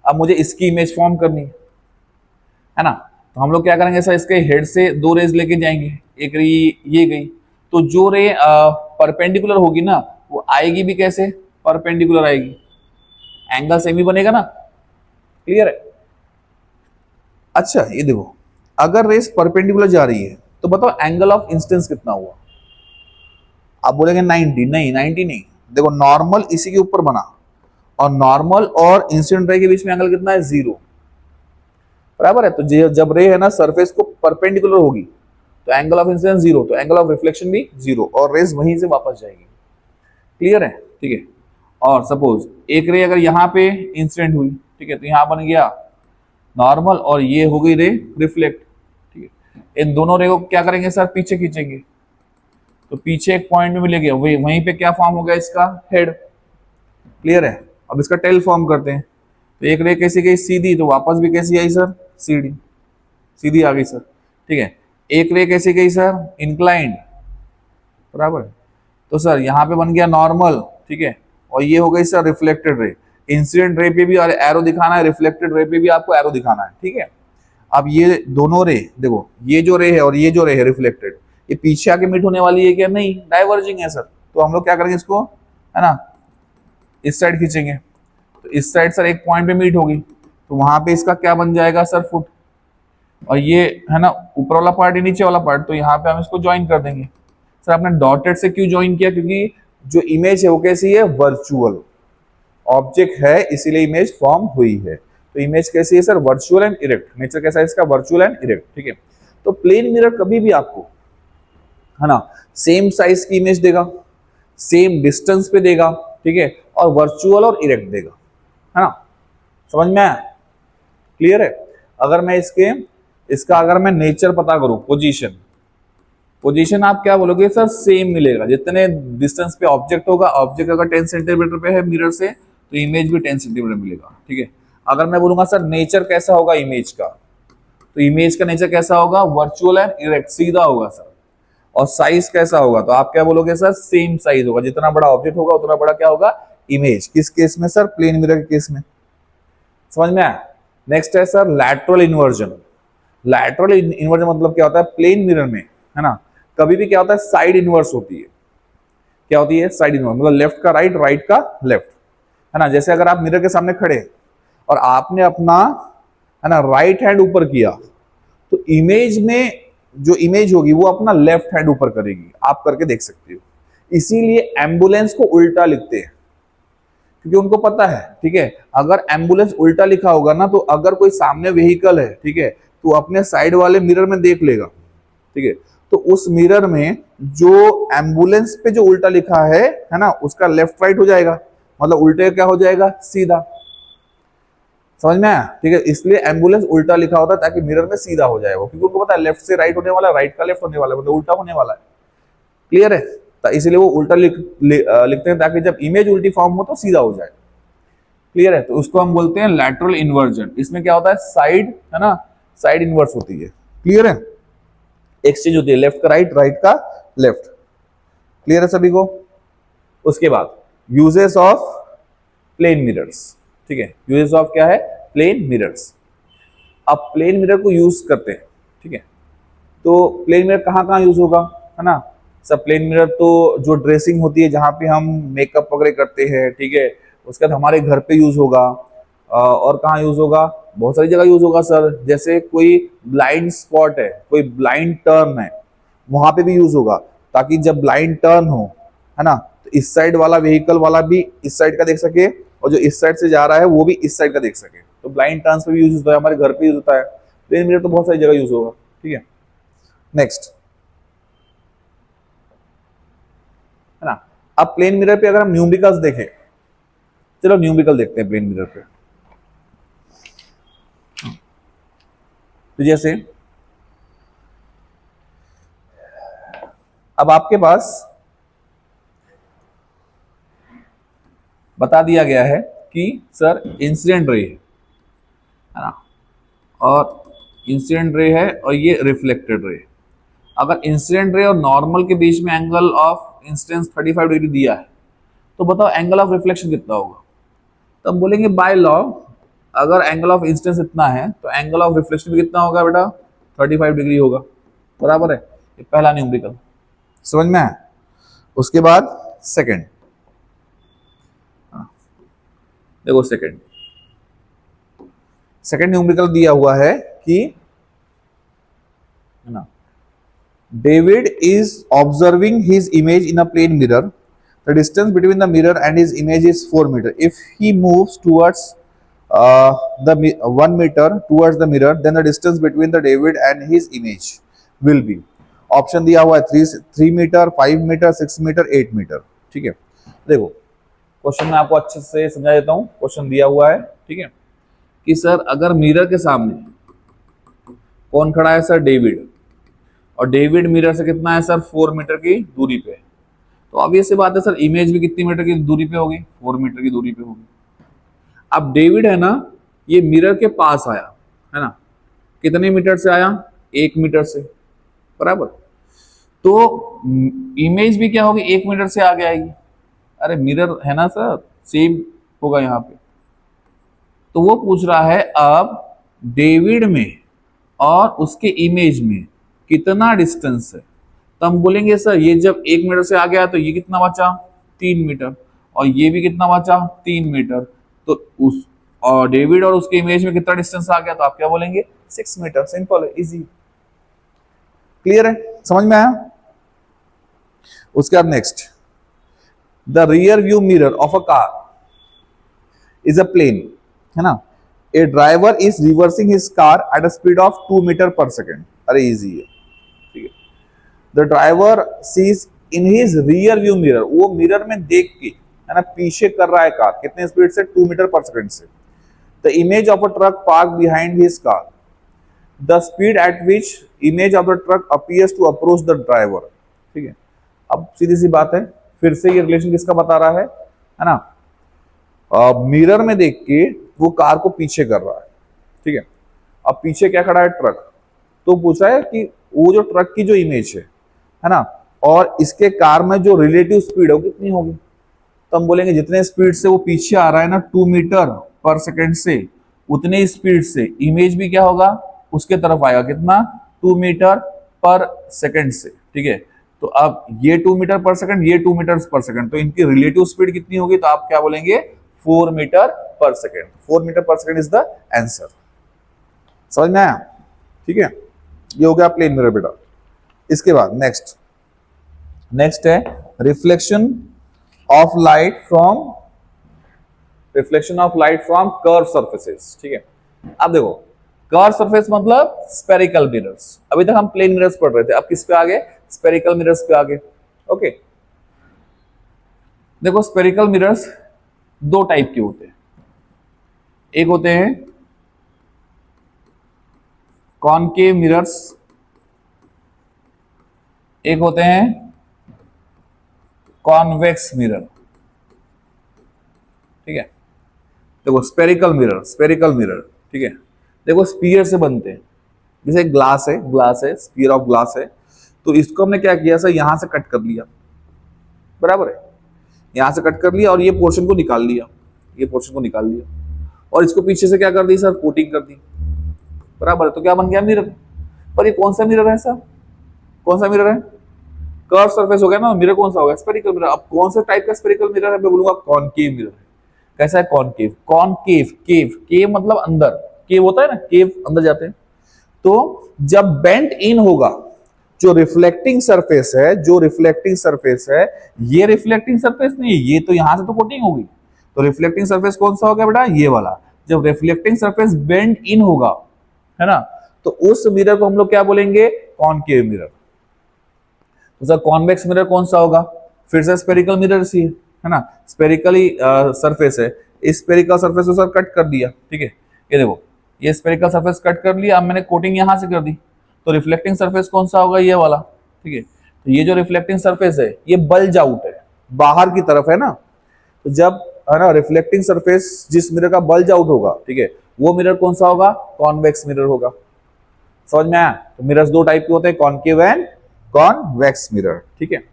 अब मुझे इसकी इमेज फॉर्म करनी है ना। तो हम लोग क्या करेंगे सर, इसके हेड से दो रेज लेके जाएंगे, एक रे ये गई, तो जो रे परपेंडिकुलर होगी ना वो आएगी भी कैसे, परपेंडिकुलर आएगी, एंगल सेम ही बनेगा ना, क्लियर है। अच्छा ये देखो, अगर रेस परपेंडिकुलर जा रही है तो बताओ एंगल ऑफ इंसिडेंस कितना हुआ, आप बोलेंगे 90, नहीं 90 नहीं, देखो नॉर्मल इसी के ऊपर बना और नॉर्मल और इंसिडेंट रे के बीच में एंगल कितना है, 0, बराबर है। तो जब रे है ना सरफेस को परपेंडिकुलर होगी तो एंगल ऑफ इंसिडेंस 0, तो एंगल ऑफ रिफ्लेक्शन भी 0 और रेस वहीं से वापस जाएगी, क्लियर है, ठीक है। और सपोज एक रे अगर यहाँ पे इंसिडेंट हुई, ठीक है, तो यहाँ बन गया नॉर्मल और ये हो गई रे रिफ्लेक्ट, ठीक है। इन दोनों रे को क्या करेंगे सर, पीछे खींचेंगे, तो पीछे एक पॉइंट में मिलेगा, वहीं पे क्या फॉर्म हो गया, इसका हेड, क्लियर है। अब इसका टेल फॉर्म करते हैं, तो एक रे कैसी गई, सीधी, तो वापस भी कैसी आई सर, सीधी, सीधी आ गई सर, ठीक है। एक रे कैसी गई सर, इंक्लाइंड, बराबर। तो सर यहाँ पे बन गया नॉर्मल, ठीक है, और ये हो गई sir reflected ray. Incident ray पे भी और एरो दिखाना है, रिफ्लेक्टेड रे पे भी आपको एरो दिखाना है, ठीक है। अब ये दोनों रे देखो, ये जो रे है और ये जो रे है रिफ्लेक्टेड, ये पीछे आके मीट होने वाली है क्या, नहीं, डाइवर्जिंग है सर। तो हम लोग क्या करेंगे इसको, है ना, इस साइड खींचेंगे, तो इस साइड सर एक पॉइंट पे मीट होगी, तो वहां पे इसका क्या बन जाएगा सर, फुट, और ये है ना ऊपर वाला पार्ट है नीचे वाला पार्ट, तो यहाँ पे हम इसको ज्वाइन कर देंगे। सर आपने डॉटेड से क्यों ज्वाइन किया, क्योंकि जो इमेज है वो कैसी है, वर्चुअल ऑब्जेक्ट है, इसीलिए इमेज फॉर्म हुई है। तो इमेज कैसी है sir, virtual and erect. Nature कैसा है इसका, वर्चुअल एंड इरेक्ट, ठीक है। तो प्लेन मिरर कभी भी आपको, है ना, सेम साइज की इमेज देगा, सेम डिस्टेंस पे देगा, ठीक है, और वर्चुअल और इरेक्ट देगा, है ना, समझ में आया, क्लियर है। अगर मैं इसका अगर मैं नेचर पता करूं, पोजीशन, पोजीशन आप क्या बोलोगे सर, सेम मिलेगा। जितने डिस्टेंस पे ऑब्जेक्ट होगा, ऑब्जेक्ट अगर 10 सेंटीमीटर पे है मिरर से, तो इमेज भी 10 सेंटीमीटर मिलेगा, ठीक है। अगर मैं बोलूंगा सर नेचर कैसा होगा इमेज का, तो इमेज का नेचर कैसा होगा, वर्चुअल एंड इरेक्ट, सीधा होगा सर। और साइज कैसा होगा, तो आप क्या बोलोगे सर, सेम साइज होगा। जितना बड़ा ऑब्जेक्ट होगा उतना बड़ा क्या होगा, इमेज। किस केस में सर, प्लेन मिरर के केस में, समझ में आया। नेक्स्ट है sir lateral inversion. Lateral inversion मतलब क्या होता है, प्लेन मिरर में, है ना, कभी भी क्या होता है, साइड इनवर्स होती है। क्या होती है, साइड इनवर्स, मतलब लेफ्ट का राइट, राइट का लेफ्ट, है ना। जैसे अगर आप मिरर के सामने खड़े और आपने अपना, है ना, राइट हैंड ऊपर किया, तो इमेज में जो इमेज होगी वो अपना लेफ्ट हैंड ऊपर करेगी। आप करके देख सकते हो। इसीलिए एम्बुलेंस को उल्टा लिखते हैं, क्योंकि उनको पता है, ठीक है, अगर एम्बुलेंस उल्टा लिखा होगा ना, तो अगर कोई सामने व्हीकल है, ठीक है, तो अपने साइड वाले मिरर में देख लेगा, ठीक है, तो उस मिरर में जो एम्बुलेंस पे जो उल्टा लिखा है ना, उसका लेफ्ट राइट हो जाएगा, मतलब उल्टे क्या हो जाएगा, सीधा, समझ में आया, ठीक है। इसलिए एम्बुलेंस उल्टा लिखा होता है ताकि मिरर में सीधा हो जाए वो, क्योंकि उनको पता है लेफ्ट से राइट होने वाला है, राइट का लेफ्ट होने वाला है, मतलब उल्टा होने वाला है, क्लियर है। तो इसीलिए वो उल्टा लिखते हैं ताकि जब इमेज उल्टी फॉर्म हो तो सीधा हो जाए, क्लियर है। तो उसको हम बोलते हैं लैटरल इन्वर्जन। इसमें क्या होता है, साइड, है ना, साइड इनवर्स होती है, क्लियर है। एक्सचेंज होती है, लेफ्ट का राइट, राइट का लेफ्ट, क्लियर है सभी को। उसके बाद यूजेस ऑफ प्लेन मिरर्स, ठीक है, यूजेस ऑफ क्या है, प्लेन मिरर्स। अब प्लेन मिरर को यूज करते हैं, ठीक है। तो प्लेन मिरर कहाँ कहाँ यूज होगा, है ना। सब प्लेन मिरर तो जो ड्रेसिंग होती है, जहां पे हम मेकअप वगैरह करते हैं, ठीक है, उसके बाद हमारे घर पे यूज होगा। और कहाँ यूज होगा, बहुत सारी जगह यूज होगा सर। जैसे कोई ब्लाइंड स्पॉट है, कोई ब्लाइंड टर्न है, वहां पे भी यूज होगा, ताकि जब ब्लाइंड टर्न हो, है ना, तो इस साइड वाला व्हीकल वाला भी इस साइड का देख सके, और जो इस साइड से जा रहा है वो भी इस साइड का देख सके। तो ब्लाइंड टर्न्स पे भी यूज होता है, हमारे घर पे यूज होता है। प्लेन मिरर तो बहुत सारी जगह यूज होगा, ठीक है। नेक्स्ट, है ना। अब प्लेन मिरर पे अगर हम न्यूमेरिकल्स देखें, चलो न्यूमेरिकल देखते हैं प्लेन मिरर पे। तो जैसे अब आपके पास बता दिया गया है कि सर इंसिडेंट रे है ना, और इंसिडेंट रे है और ये रिफ्लेक्टेड रे। अगर इंसिडेंट रे और नॉर्मल के बीच में एंगल ऑफ इंसिडेंस 35 डिग्री दिया है, तो बताओ एंगल ऑफ रिफ्लेक्शन कितना होगा। तो हम बोलेंगे बाय लॉ, अगर एंगल ऑफ इंसिडेंस इतना है तो एंगल ऑफ रिफ्लेक्शन भी कितना होगा बेटा, 35 डिग्री होगा, बराबर है। ये पहला न्यूमेरिकल, समझ में आया। उसके बाद सेकंड, देखो सेकंड, सेकंड न्यूमेरिकल दिया हुआ है कि, है ना, David is observing his image in a plane mirror. The distance between the mirror and his image is 4 meter. If he moves towards the 1 meter towards the mirror, then the distance between the David and his image will be. Option दिया हुआ है 3 metre, 5 metre, 6 metre, 8 metre, ठीक है। देखो question में आपको अच्छे से समझा देता हूं। क्वेश्चन दिया हुआ है, ठीक है, कि सर अगर मिरर के सामने कौन खड़ा है सर, डेविड, और डेविड मिरर से कितना है सर, 4 मीटर की दूरी पे। तो ऑब्वियस सी बात है सर, इमेज भी कितनी मीटर की दूरी पे होगी, 4 मीटर की दूरी पे होगी। अब डेविड है ना, ये मिरर के पास आया, है ना, कितने मीटर से आया, 1 मीटर से, बराबर। तो इमेज भी क्या होगी, 1 मीटर से आगे आएगी। अरे मिरर है ना सर, सेम होगा यहाँ पे। तो वो पूछ रहा है अब डेविड में और उसके इमेज में कितना डिस्टेंस है। तो हम बोलेंगे सर ये जब 1 मीटर से आ गया तो ये कितना बचा, 3 मीटर, और ये भी कितना बचा, 3 मीटर। तो उस और डेविड और उसके इमेज में कितना डिस्टेंस आ गया, तो आप क्या बोलेंगे, 6 मीटर। सिंपल है, इजी, क्लियर है, समझ में आया। उसके बाद next, the rear view mirror of a car is a plane, है ना। A driver is reversing his car at a speed of 2 metre पर सेकेंड। अरे इजी है, ठीक है। The driver sees in his rear view mirror, वो mirror में देख के, है ना, पीछे कर रहा है कार, कितने स्पीड से, 2 मीटर पर सेकेंड से। The image of a truck park behind his car, the speed at which image of the truck appears to approach the driver, ठीक है। अब सीधी सी बात है, फिर से ये रिलेशन किसका बता रहा है ना, मिरर में देख के वो कार को पीछे कर रहा है, ठीक है। अब पीछे क्या खड़ा है, ट्रक, तो पूछा है कि वो जो ट्रक की जो इमेज है ना, और इसके कार में जो रिलेटिव स्पीड है वो कितनी होगी। तो हम बोलेंगे जितने स्पीड से वो पीछे आ रहा है ना 2 मीटर पर सेकेंड से, उतने स्पीड से इमेज भी क्या होगा, उसके तरफ आएगा, कितना, 2 मीटर पर सेकेंड से, ठीक है। तो अब ये 2 मीटर पर सेकेंड, ये 2 मीटर पर सेकेंड, तो इनकी रिलेटिव स्पीड कितनी होगी, तो आप क्या बोलेंगे, 4 मीटर पर सेकेंड। 4 मीटर पर सेकेंड इज द आंसर। समझ में आया, ठीक है। ये हो गया प्लेन मिरर बेटा। इसके बाद नेक्स्ट है reflection of light from curve surfaces, ठीक है। अब देखो, कर्व सरफेस मतलब स्पेरिकल मिरर्स। अभी तक हम प्लेन मिरर्स पढ़ रहे थे, अब किस पे आ गए, स्पेरिकल मिरर्स पे आ गए। ओके, देखो स्पेरिकल मिरर्स दो टाइप के होते हैं। एक होते हैं कॉनकेव मिरर्स, एक होते हैं कॉन्वेक्स मिरर, ठीक है। देखो स्पेरिकल मिरर, ठीक है, देखो स्पीयर से बनते हैं। जैसे ग्लास है, स्पीयर ऑफ ग्लास है, तो इसको हमने क्या किया सर, यहां से कट कर लिया, बराबर है, यहां से कट कर लिया और ये पोर्शन को निकाल लिया, और इसको पीछे से क्या कर दी सर, कोटिंग कर दी, बराबर है। तो क्या बन गया, मिरर। पर ये कौन सा मिरर है सर, कौन सा मिरर है, कर्व सरफेस हो गया ना, मिरर कौन सा होगा, स्पेरिकल मिरर। अब कौन सा टाइप का स्पेरिकल मिरर है, मैं बोलूंगा कॉनकेव मिरर है। कैसा है, केव मतलब अंदर, केव होता है ना, केव अंदर जाते हैं। तो जब बेंट इन होगा, जो रिफ्लेक्टिंग सरफेस है, ये रिफ्लेक्टिंग सरफेस नहीं है, ये तो यहां से तो कोटिंग होगी। तो रिफ्लेक्टिंग सरफेस कौन सा होगा बेटा, ये वाला। जब रिफ्लेक्टिंग सरफेस बेंट इन होगा, है ना, तो उस मिरर को हम लोग क्या बोलेंगे, कॉनकेव मिरर। तो सर कॉन्वेक्स मिरर कौन सा होगा, फिर से स्पेरिकल मिरर ही है ना, स्पेरिकली सरफेस है, इस स्पेरिकल सरफेस को सर कट कर दिया, ठीक है। ये देखो, ये स्पेरिकल सरफेस कट कर लिया, अब मैंने कोटिंग यहां से कर दी, तो रिफ्लेक्टिंग सरफेस कौन सा होगा, ये वाला, ठीक है। तो ये जो रिफ्लेक्टिंग सरफेस है, ये बल्ज आउट है, बाहर की तरफ है ना। तो जब, है ना, रिफ्लेक्टिंग सरफेस जिस मिरर का बल्ज आउट होगा, ठीक है, वो मिरर कौन सा होगा, कॉन्वेक्स मिरर होगा। समझ में आया। तो मिरर्स दो टाइप के होते हैं, कॉनकेव एंड कॉन्वेक्स मिरर, ठीक है।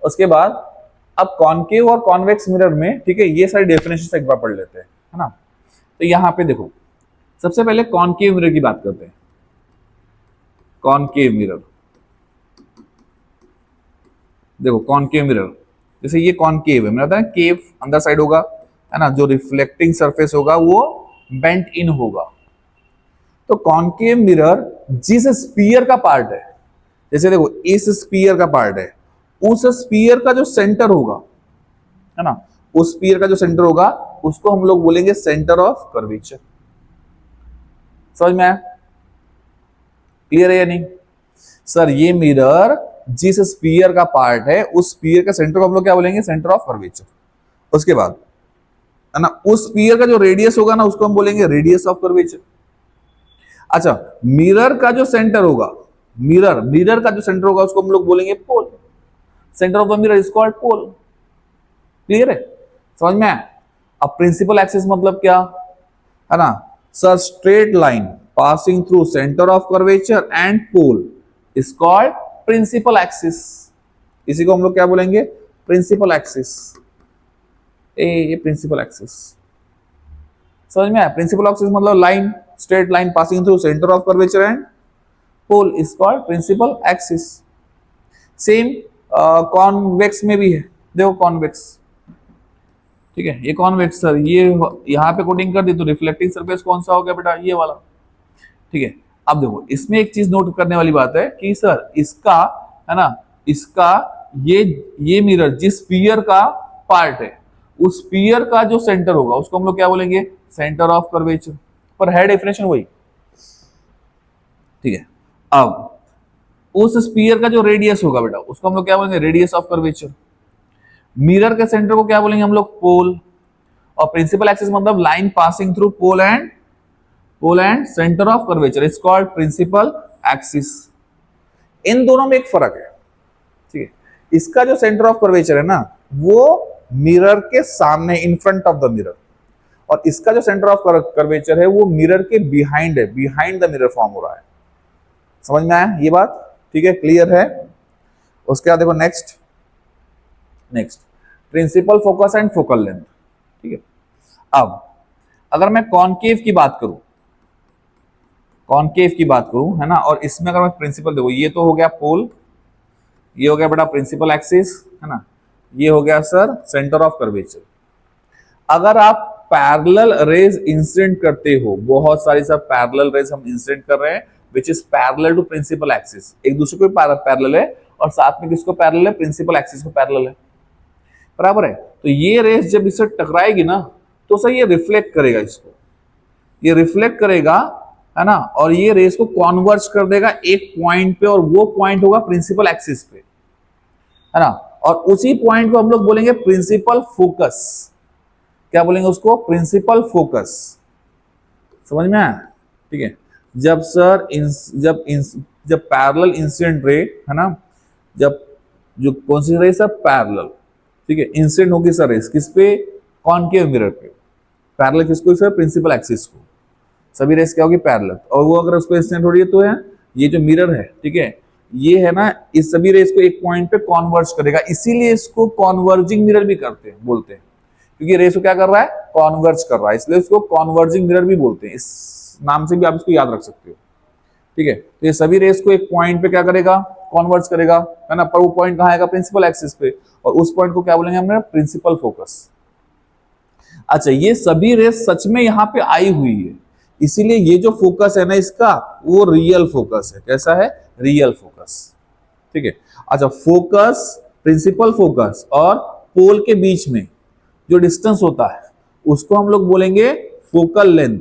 उसके बाद अब कॉनकेव और कॉन्वेक्स मिरर में, ठीक है, ये सारी डेफिनेशन एक बार पढ़ लेते हैं, है ना। तो यहां पे देखो, सबसे पहले कॉनकेव मिरर की बात करते हैं। कॉनकेव मिरर, देखो कॉनकेव मिरर, जैसे ये कॉनकेव है, मेरा केव अंदर साइड होगा, है ना, जो रिफ्लेक्टिंग सरफेस होगा वो बेंट इन होगा। तो कॉनकेव मिरर जिस स्पीयर का पार्ट है, जैसे देखो इस स्पीयर का पार्ट है, उस स्पीयर का जो सेंटर होगा, है ना, उस स्पीयर का जो सेंटर होगा, उसको हम लोग बोलेंगे सेंटर ऑफ कर्वेचर। समझ में आया, क्लियर है या नहीं सर। ये मिरर जिस स्पीयर का पार्ट है, उस स्पीयर का सेंटर को हम लोग क्या बोलेंगे, सेंटर ऑफ कर्वेचर। उसके बाद, है ना, उस स्पीयर का जो रेडियस होगा ना, उसको हम बोलेंगे रेडियस ऑफ कर्वेचर। अच्छा, मिरर का जो सेंटर होगा, मिरर का जो सेंटर होगा, उसको हम लोग बोलेंगे pole. Centre of the mirror is called pole. Clear है, समझ में आया। अब प्रिंसिपल एक्सिस मतलब क्या, है ना sir, straight line passing through centre of curvature and pole is called principal axis. इसी को हम लोग क्या बोलेंगे, प्रिंसिपल एक्सिस। ये प्रिंसिपल एक्सिस, समझ में आया। प्रिंसिपल एक्सिस मतलब line, straight line passing through centre of curvature and pole is called principal axis. Same convex में भी है, देखो कॉन्वेक्स, ठीक है, ये कॉन्वेक्स सर, ये यहां पे कोटिंग कर दी, तो रिफ्लेक्टिंग सरफेस कौन सा हो गया बेटा, ये वाला, ठीक है। अब देखो इसमें एक चीज नोट करने वाली बात है कि सर इसका, है ना, इसका ये मिरर जिस स्पीयर का पार्ट है, उस स्पीयर का जो सेंटर होगा, उसको हम लोग क्या बोलेंगे, सेंटर ऑफ कर्वेचर। पर है डेफिनेशन वही, ठीक है। अब उस स्फीयर का जो रेडियस होगा बेटा उसको हम लोग क्या बोलेंगे, रेडियस ऑफ कर्वेचर। मिरर के सेंटर को क्या बोलेंगे हम लोग, पोल। और प्रिंसिपल एक्सिस मतलब line passing through pole and centre of curvature is called principal axis. इन दोनों में एक फर्क है, ठीक है। इसका जो सेंटर ऑफ कर्वेचर है ना वो मिरर के सामने, in front of the mirror, और इसका जो सेंटर ऑफ कर्वेचर है वो मिरर के बिहाइंड है, बिहाइंड द मिरर फॉर्म हो रहा है। समझ में आया ये बात, ठीक है, क्लियर है। उसके बाद देखो next principle focus and focal length, ठीक है। अब अगर मैं कॉनकेव की बात करूं, है ना, और इसमें अगर मैं प्रिंसिपल, देखो ये तो हो गया पोल, ये हो गया बेटा प्रिंसिपल एक्सिस, है ना, ये हो गया सर सेंटर ऑफ कर्वेचर। अगर आप पैरेलल रेज इंसिडेंट करते हो, बहुत सारी सब पैरेलल रेज हम इंसिडेंट कर रहे हैं which is parallel to principal axis, एक दूसरे को पैरेलल है, और साथ में किसको पैरेलल है, प्रिंसिपल एक्सिस को पैरेलल है, बराबर है। तो ये रेस जब इससे टकराएगी ना तो सर ये रिफ्लेक्ट करेगा, इसको ये रिफ्लेक्ट करेगा, है ना, और ये रेस को कॉन्वर्ज कर देगा एक पॉइंट पे, और वो पॉइंट होगा प्रिंसिपल एक्सिस पे, है ना, और उसी पॉइंट को हम लोग बोलेंगे प्रिंसिपल फोकस। क्या बोलेंगे उसको, प्रिंसिपल फोकस। समझ में आया, ठीक है। जब सर जब पैरेलल इंसिडेंट रे, है ना, जब जो कौन सी रे सर, पैरेलल, ठीक है, इंसिडेंट होगी सर रेस किस पे, कॉनकेव मिरर पे। पैरेलल किसको सर, प्रिंसिपल एक्सिस को। सभी रेस क्या होगी, पैरेलल, और वो अगर उस पर इंसिडेंट हो रही है तो है ये जो मिरर है, ठीक है, ये है ना, इस सभी रेस को एक पॉइंट पे कॉन्वर्ज करेगा, इसीलिए इसको कॉन्वर्जिंग मिरर भी बोलते हैं, क्योंकि रेस को क्या कर रहा है, कॉन्वर्ज कर रहा है, इसलिए इसको कॉन्वर्जिंग मिरर भी बोलते हैं। इस नाम से भी आप इसको याद रख सकते हो, ठीक है। तो ये सभी रेस को एक पॉइंट पे क्या करेगा, कॉन्वर्ज करेगा, है ना, पर वो पॉइंट कहां आएगा, प्रिंसिपल एक्सिस पे, और उस पॉइंट को क्या बोलेंगे हमने, प्रिंसिपल फोकस। अच्छा, ये सभी रेस सच में यहां पे आई हुई है, इसीलिए ये जो फोकस है ना इसका, वो रियल फोकस है। कैसा है, रियल फोकस, ठीक है। अच्छा, फोकस, प्रिंसिपल फोकस और पोल के बीच में जो डिस्टेंस होता है उसको हम लोग बोलेंगे फोकल लेंथ,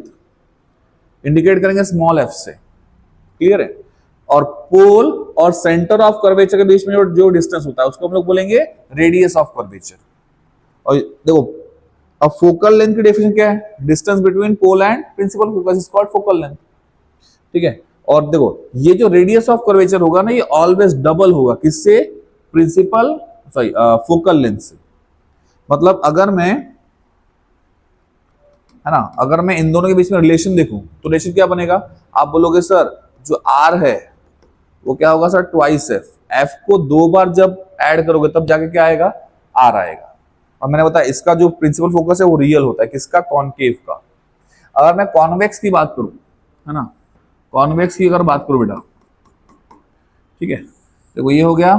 इंडिकेट करेंगे स्मॉल एफ से, क्लियर है। और पोल और सेंटर ऑफ कर्वेचर के बीच में जो डिस्टेंस होता है उसको हम लोग बोलेंगे रेडियस ऑफ कर्वेचर। और देखो अब फोकल लेंथ की डेफिनेशन क्या है, distance between pole and principal focus is called focal length, ठीक है। और देखो ये जो रेडियस ऑफ कर्वेचर होगा ना ये ऑलवेज डबल होगा, किससे, प्रिंसिपल फोकल लेंथ से। मतलब अगर मैं, है ना, अगर मैं इन दोनों के बीच में रिलेशन देखूं तो रिलेशन क्या बनेगा, आप बोलोगे सर जो आर है वो क्या होगा सर, ट्वाइस एफ, एफ को 2 बार जब ऐड करोगे तब जाके क्या आएगा, आर आएगा। और मैंने बताया इसका जो प्रिंसिपल फोकस है वो रियल होता है, किसका, कॉनकेव का। अगर मैं कॉन्वेक्स की बात करूं, है ना, कॉन्वेक्स की अगर बात करूं बेटा, ठीक है, देखो ये हो गया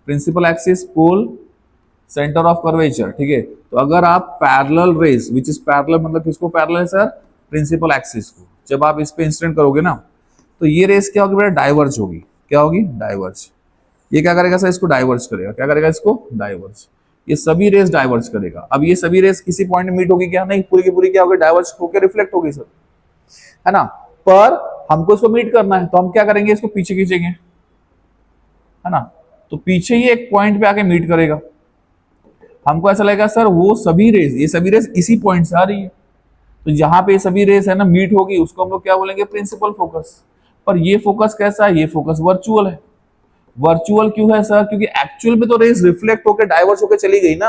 principal axis, pole, centre of curvature, ठीक है। तो अगर आप parallel rays which is parallel, मतलब किसको पैरेलल है सर, प्रिंसिपल एक्सिस को, जब आप इस पे इंसिडेंट करोगे ना तो ये रेस क्या होगी बेटा, डाइवर्ज होगी। क्या होगी, डाइवर्ज। ये क्या करेगा सर, इसको डाइवर्ज करेगा। क्या करेगा, इसको डाइवर्ज। ये सभी रेस डाइवर्ज करेगा। अब ये सभी रेस किसी पॉइंट में मीट होगी क्या, नहीं, पूरी की पूरी क्या होगी, डाइवर्ज होकर रिफ्लेक्ट होगी सर, है ना। पर हमको इसको मीट करना है तो हम क्या करेंगे, इसको पीछे खींचेंगे, है ना, तो पीछे ये एक पॉइंट पे आके मीट करेगा। हमको ऐसा लगेगा सर वो सभी रेस, ये सभी रेस इसी पॉइंट से आ रही है, तो जहां पे सभी रेस है ना मीट होगी उसको हम लोग क्या बोलेंगे, प्रिंसिपल फोकस। पर ये फोकस कैसा है, ये फोकस वर्चुअल है। वर्चुअल क्यों है सर, क्योंकि एक्चुअल में तो रेस रिफ्लेक्ट होकर डाइवर्स होकर चली गई ना,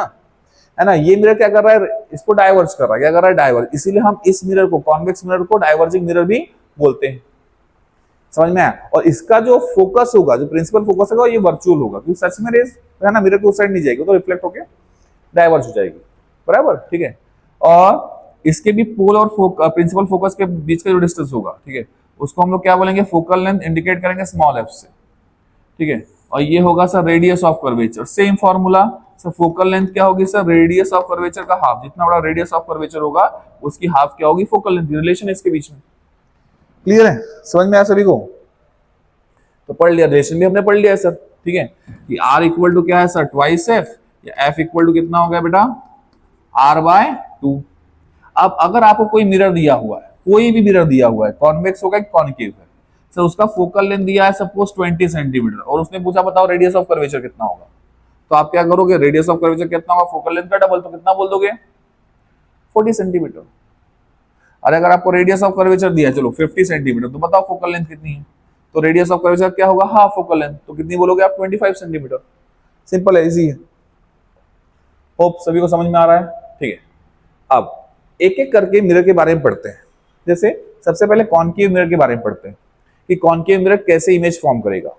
है ना। ये मिरर क्या कर रहा है, इसको डाइवर्स कर रहा है। क्या कर रहा है, डाइवर्स। इसीलिए हम इस मिरर को, कॉन्वेक्स मिरर को डाइवर्जिंग मिरर भी बोलते हैं। समझ में आया। और इसका जो फोकस होगा, जो प्रिंसिपल फोकस होगा, ये वर्चुअल होगा, क्योंकि सच में रेस है ना मिरर के उस साइड नहीं जाएगी, तो रिफ्लेक्ट होकर डाइवर्स हो जाएगी, बराबर, ठीक है। और इसके भी पोल और प्रिंसिपल फोकस के बीच का जो डिस्टेंस होगा, ठीक है, उसको हम लोग क्या बोलेंगे, फोकल लेंथ, इंडिकेट करेंगे स्मॉल एफ से, ठीक है। और ये होगा sir radius of curvature, same formula sir. Focal length क्या होगी सर, रेडियस ऑफ कर्वेचर का हाफ, जितना बड़ा रेडियस ऑफ कर्वेचर होगा उसकी हाफ क्या होगी, फोकल लेंथ। रिलेशन है इसके बीच में, क्लियर है, समझ में आया सभी को। तो पढ़ लिया, रिलेशन भी हमने पढ़ लिया है सर, ठीक है, कि आर इक्वल टू क्या है सर, ट्वाइस एफ, या एफ इक्वल टू कितना हो गया बेटा, आर बाय 2। अब अगर आपको कोई मिरर दिया हुआ है, कोई भी मिरर दिया हुआ है, कॉन्वेक्स होगा कि कॉन्केव है, सर उसका फोकल लेंथ दिया है सपोज 20 सेंटीमीटर और उसने पूछा बताओ रेडियस ऑफ कर्वेचर कितना होगा, तो आप क्या करोगे, रेडियस ऑफ कर्वेचर कितना होगा, फोकल लेंथ का डबल, तो कितना बोल दोगे 40 सेंटीमीटर। और अगर आपको रेडियस ऑफ कर्वेचर दिया चलो 50 सेंटीमीटर, तो बताओ फोकल लेंथ कितनी है, तो रेडियस ऑफ कर्वेचर क्या होगा हाफ फोकल लेंथ, तो कितनी बोलोगे आप 25 सेंटीमीटर। सिंपल है, इजी है। होप सभी को समझ में आ रहा है, ठीक है। अब एक एक करके मिरर के बारे में पढ़ते हैं। जैसे सबसे पहले कॉन्केव मिरर के बारे में पढ़ते हैं कि कॉन्केव मिरर कैसे इमेज फॉर्म करेगा।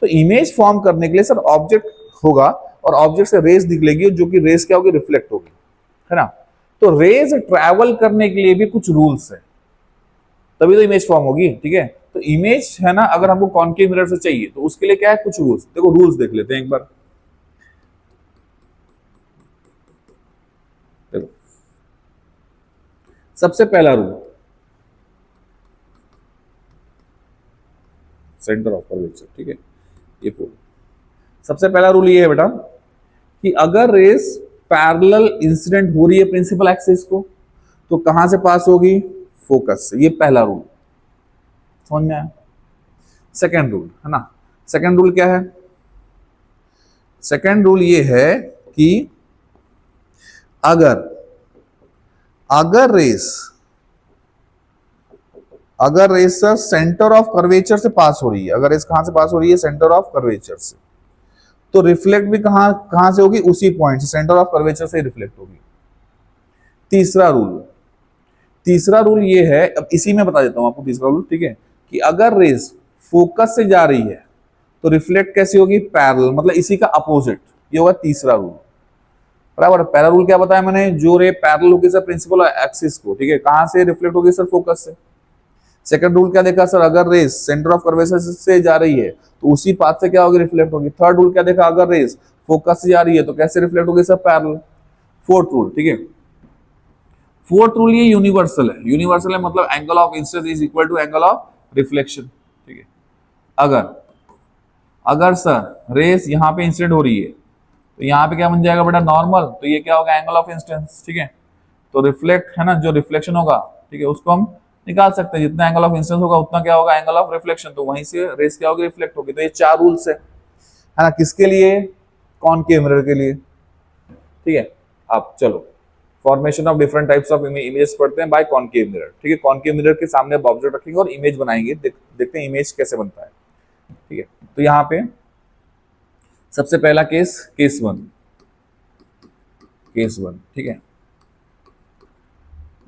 तो इमेज फॉर्म करने के लिए सर ऑब्जेक्ट होगा और ऑब्जेक्ट से रेस निकलेगी, जो कि रेस क्या होगी, रिफ्लेक्ट होगी, है ना। तो रेज ट्रैवल करने के लिए भी कुछ रूल्स है, तभी तो इमेज फॉर्म होगी, ठीक है। तो इमेज है ना, अगर हमको कॉन्केव मिरर से चाहिए तो उसके लिए क्या है, कुछ रूल्स। देखो रूल्स देख लेते हैं एक बार। देखो सबसे पहला रूल, सेंटर ऑफ कर्वेचर, ठीक है, ये पूरा सबसे पहला रूल ये है बेटा कि अगर रेस पैरेलल इंसिडेंट हो रही है प्रिंसिपल एक्सिस को, तो कहां से पास होगी, फोकस से। ये पहला रूल, समझ में आया। सेकेंड रूल है ना, सेकेंड रूल क्या है, सेकेंड रूल ये है कि अगर अगर rays sir centre of curvature से पास हो रही है, अगर रेस कहां से पास हो रही है, सेंटर ऑफ कर्वेचर से, तो रिफ्लेक्ट भी कहां कहां से होगी, उसी पॉइंट से, सेंटर ऑफ कर्वेचर से रिफ्लेक्ट होगी। तीसरा रूल ये है, अब इसी में बता देता हूं आपको तीसरा रूल, ठीक है, कि अगर रेस फोकस से जा रही है तो रिफ्लेक्ट कैसे होगी, पैरेलल, मतलब इसी का अपोजिट, ये होगा तीसरा रूल, बराबर। पहला रूल क्या बताया मैंने, जो रे पैरेलल होगी सर प्रिंसिपल एक्सिस को, ठीक है, कहां से रिफ्लेक्ट होगी सर, फोकस से। सेकंड रूल क्या देखा सर, अगर रेस सेंटर ऑफ कर्वेचर से जा रही है तो उसी पाथ से क्या होगी, रिफ्लेक्ट होगी। थर्ड रूल क्या देखा, अगर रेस फोकस से जा रही है तो कैसे रिफ्लेक्ट होगी सर, पैरेलल। फोर्थ रूल, ठीक है, फोर्थ रूल ये यूनिवर्सल है, यूनिवर्सल है मतलब angle of incidence is equal to angle of reflection, ठीक है। अगर अगर सर रेस यहाँ पे इंसिडेंट हो रही है तो यहाँ पे क्या बन जाएगा बेटा, नॉर्मल, तो ये क्या होगा, एंगल ऑफ इंसिडेंस, ठीक है। तो रिफ्लेक्ट है ना, जो रिफ्लेक्शन होगा, ठीक है, उसको हम निकाल सकते हैं, जितना एंगल ऑफ इंसिडेंस होगा उतना क्या होगा, एंगल ऑफ रिफ्लेक्शन, तो वहीं से रेस क्या होगी, रिफ्लेक्ट होगी। तो ये चार रूल्स है ना, किसके लिए, कॉनकेव मिरर के लिए, ठीक है। अब चलो formation of different types of image पढ़ते हैं बाय कॉनकेव मिरर, ठीक है। कॉनकेव मिरर के सामने आप ऑब्जेक्ट रखेंगे और इमेज बनाएंगे, देखते हैं इमेज कैसे बनता है, ठीक है। तो यहाँ पे सबसे पहला केस वन, ठीक है।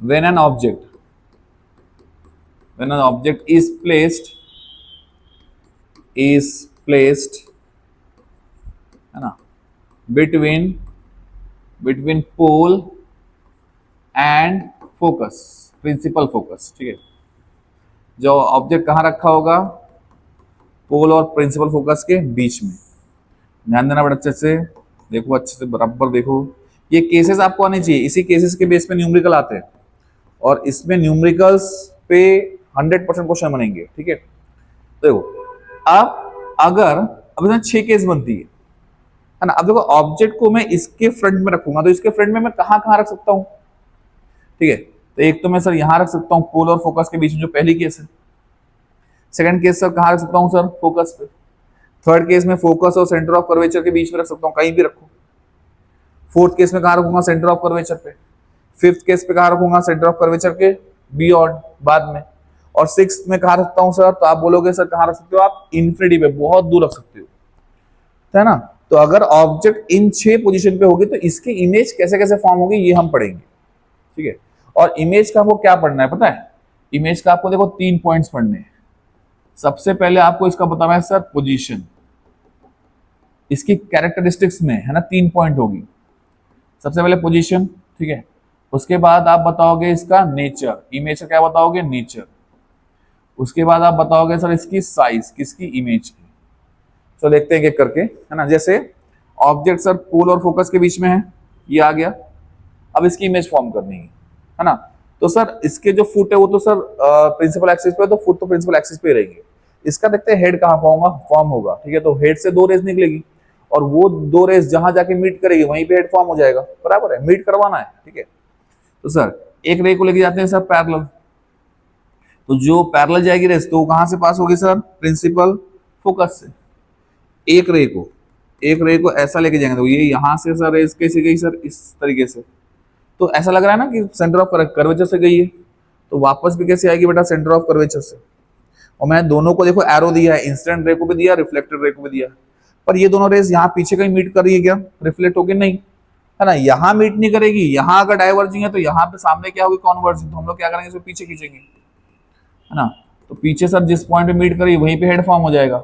when an object is placed है ना between pole and focus, principal focus, ठीक है। जो ऑब्जेक्ट कहां रखा होगा, पोल और प्रिंसिपल फोकस के बीच में। ध्यान देना बड़ा अच्छे से, देखो अच्छे से बराबर देखो, ये केसेस आपको आने चाहिए, इसी केसेस के बेस पे न्यूमेरिकल आते हैं और इसमें न्यूमेरिकल्स पे 100% क्वेश्चन बनेंगे, ठीक है। देखो अब अगर अब इसमें 6 केस बनती है ना। अब देखो ऑब्जेक्ट को मैं इसके फ्रंट में रखूंगा तो इसके फ्रंट में मैं कहां कहां रख सकता हूं, ठीक है। तो एक तो मैं सर यहां रख सकता हूं पोल और फोकस के बीच में, जो पहली केस है। सेकंड केस सर कहां रख सकता हूं सर, फोकस पे। थर्ड केस में फोकस और सेंटर ऑफ कर्वेचर के बीच में रख सकता हूं, कहीं भी रखो। फोर्थ केस में कहां रखूंगा, सेंटर ऑफ कर्वेचर पे। फिफ्थ केस पे कहां रखूंगा, सेंटर ऑफ कर्वेचर के बियॉन्ड, बाद में। और सिक्स्थ में कहां रखता हूं सर, तो आप बोलोगे सर कहां रख सकते हो आप, इन्फिनिटी पे, बहुत दूर रख सकते हो, है ना। तो अगर ऑब्जेक्ट इन 6 पोजीशन पे होगी तो इसकी इमेज कैसे कैसे फॉर्म होगी ये हम पढ़ेंगे, ठीक है। और इमेज का आपको क्या पढ़ना है पता है, इमेज का आपको देखो 3 पॉइंट्स पढ़ने हैं। सबसे पहले आपको इसका बताना है सर पोजीशन, इसकी कैरेक्टरिस्टिक्स में है ना 3 पॉइंट होगी। सबसे पहले पोजीशन, ठीक है। उसके बाद आप बताओगे इसका नेचर, इमेज का क्या बताओगे, नेचर। उसके बाद आप बताओगे सर इसकी साइज, किसकी, इमेज की। तो देखते हैं एक करके, है ना। जैसे ऑब्जेक्ट सर पोल और फोकस के बीच में है, ये आ गया। अब इसकी इमेज फॉर्म करनी है ना। तो सर इसके जो फुट है वो तो सर प्रिंसिपल एक्सिस पे, तो फुट तो प्रिंसिपल एक्सिस पे रहेंगे। इसका देखते हैं हेड कहाँ फॉर्म होगा, ठीक है। तो हेड से 2 रेज निकलेगी और वो 2 रेज जहां जाके मीट करेगी वहीं पे हेड फॉर्म हो जाएगा, बराबर है, मीट करवाना है, ठीक है। तो सर एक रे को लेके जाते हैं सर पैरेलल, तो जो पैरेलल जाएगी रेस तो कहां से पास होगी सर, प्रिंसिपल फोकस से। एक रे को ऐसा लेके जाएंगे तो ये यहां से सर रेस कैसे गई सर, इस तरीके से। तो ऐसा लग रहा है ना कि सेंटर ऑफ कर्वेचर से गई है, तो वापस भी कैसे आएगी बेटा, सेंटर ऑफ कर्वेचर से। और मैंने दोनों को देखो एरो दिया है, इंसिडेंट रे को भी दिया, रिफ्लेक्टेड रे को भी दिया। पर ये दोनों रेस यहाँ पीछे कहीं मीट कर रही है क्या, रिफ्लेक्ट होगी नहीं, है ना, यहाँ मीट नहीं करेगी। यहाँ अगर डाइवर्जिंग है तो यहाँ पे सामने क्या होगी, कॉन्वर्जिंग। तो हम लोग क्या करेंगे, इसको पीछे खींचेंगे, है ना। तो पीछे सर जिस पॉइंट पे मीट करेगी वहीं पे हेड फॉर्म हो जाएगा,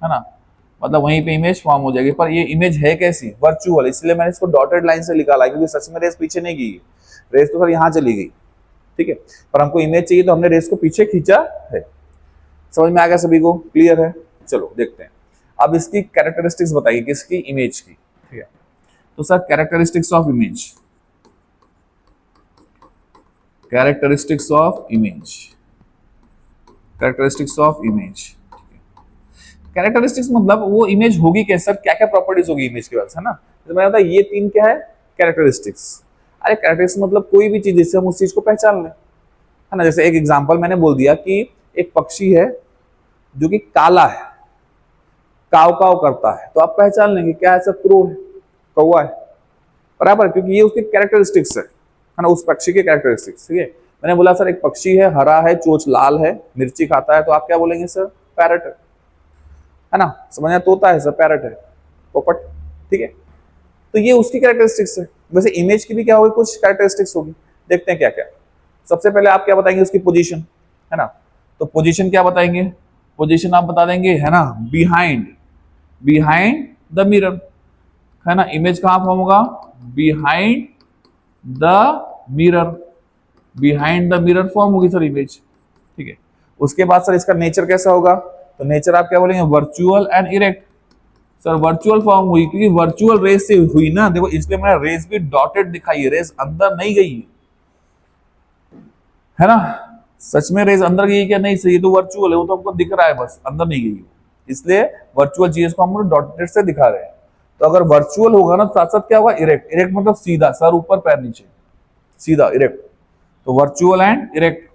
है ना, मतलब वहीं पे इमेज फॉर्म हो जाएगी। पर ये इमेज है कैसी, वर्चुअल, इसलिए मैंने इसको डॉटेड लाइन से निकाला, क्योंकि सच में रेस पीछे नहीं गई, रेस तो सर यहाँ चली गई, ठीक है। पर हमको इमेज चाहिए तो हमने रेस को पीछे खींचा है। समझ में आ गया सभी को, क्लियर है। चलो देखते हैं अब इसकी कैरेक्टरिस्टिक्स बताइए, किसकी, इमेज की, ठीक है। तो sir characteristics of image, characteristics of image, characteristics of image. Characteristics मतलब वो इमेज होगी कैसे, क्या क्या प्रॉपर्टीज होगी इमेज के पास, है ना। तो मैंने बताया ये तीन क्या है, कैरेक्टरिस्टिक्स। अरे कैरेक्टरिस्टिक्स मतलब कोई भी चीज जिससे हम उस चीज को पहचान लें, है ना। जैसे एक एग्जांपल मैंने बोल दिया कि एक पक्षी है जो कि काला है, काव काव करता है, तो आप पहचान लेंगे क्या है, सब क्रो है, कौवा है, बराबर, क्योंकि ये उसके कैरेक्टरिस्टिक्स है ना, उस पक्षी के कैरेक्टरिस्टिक्स, ठीक है। मैंने बोला सर एक पक्षी है, हरा है, चोंच लाल है, मिर्ची खाता है, तो आप क्या बोलेंगे सर, पैरट है ना, समझ आया, तोता है सर, पैरट है, पोपट, ठीक है। तो ये उसकी कैरेक्टरिस्टिक्स है। वैसे इमेज की भी क्या होगी, कुछ कैरेक्टरिस्टिक्स होगी, देखते हैं क्या क्या। सबसे पहले आप क्या बताएंगे, उसकी पोजीशन, है ना। तो पोजीशन क्या बताएंगे, पोजीशन आप बता देंगे, है ना, बिहाइंड, बिहाइंड द मिरर, है ना। इमेज कहां फॉर्म होगा, behind the mirror, behind the mirror form होगी सर इमेज, ठीक है। उसके बाद सर इसका नेचर कैसा होगा, तो नेचर आप क्या बोलेंगे, virtual and erect. Sir virtual form हुई क्योंकि वर्चुअल रेस से हुई ना, देखो इसलिए मैंने रेस भी डॉटेड दिखाई है, रेस अंदर नहीं गई है ना। सच में रेस अंदर गई क्या, नहीं सही, तो वर्चुअल है, वो तो हमको दिख रहा है बस, अंदर नहीं गई, इसलिए वर्चुअल चीज को हम लोग डॉटेड से दिखा रहे हैं। तो अगर वर्चुअल होगा ना, साथ साथ क्या होगा, इरेक्ट, इरेक्ट मतलब सीधा, सर ऊपर पैर नीचे, सीधा, इरेक्ट। तो virtual and erect,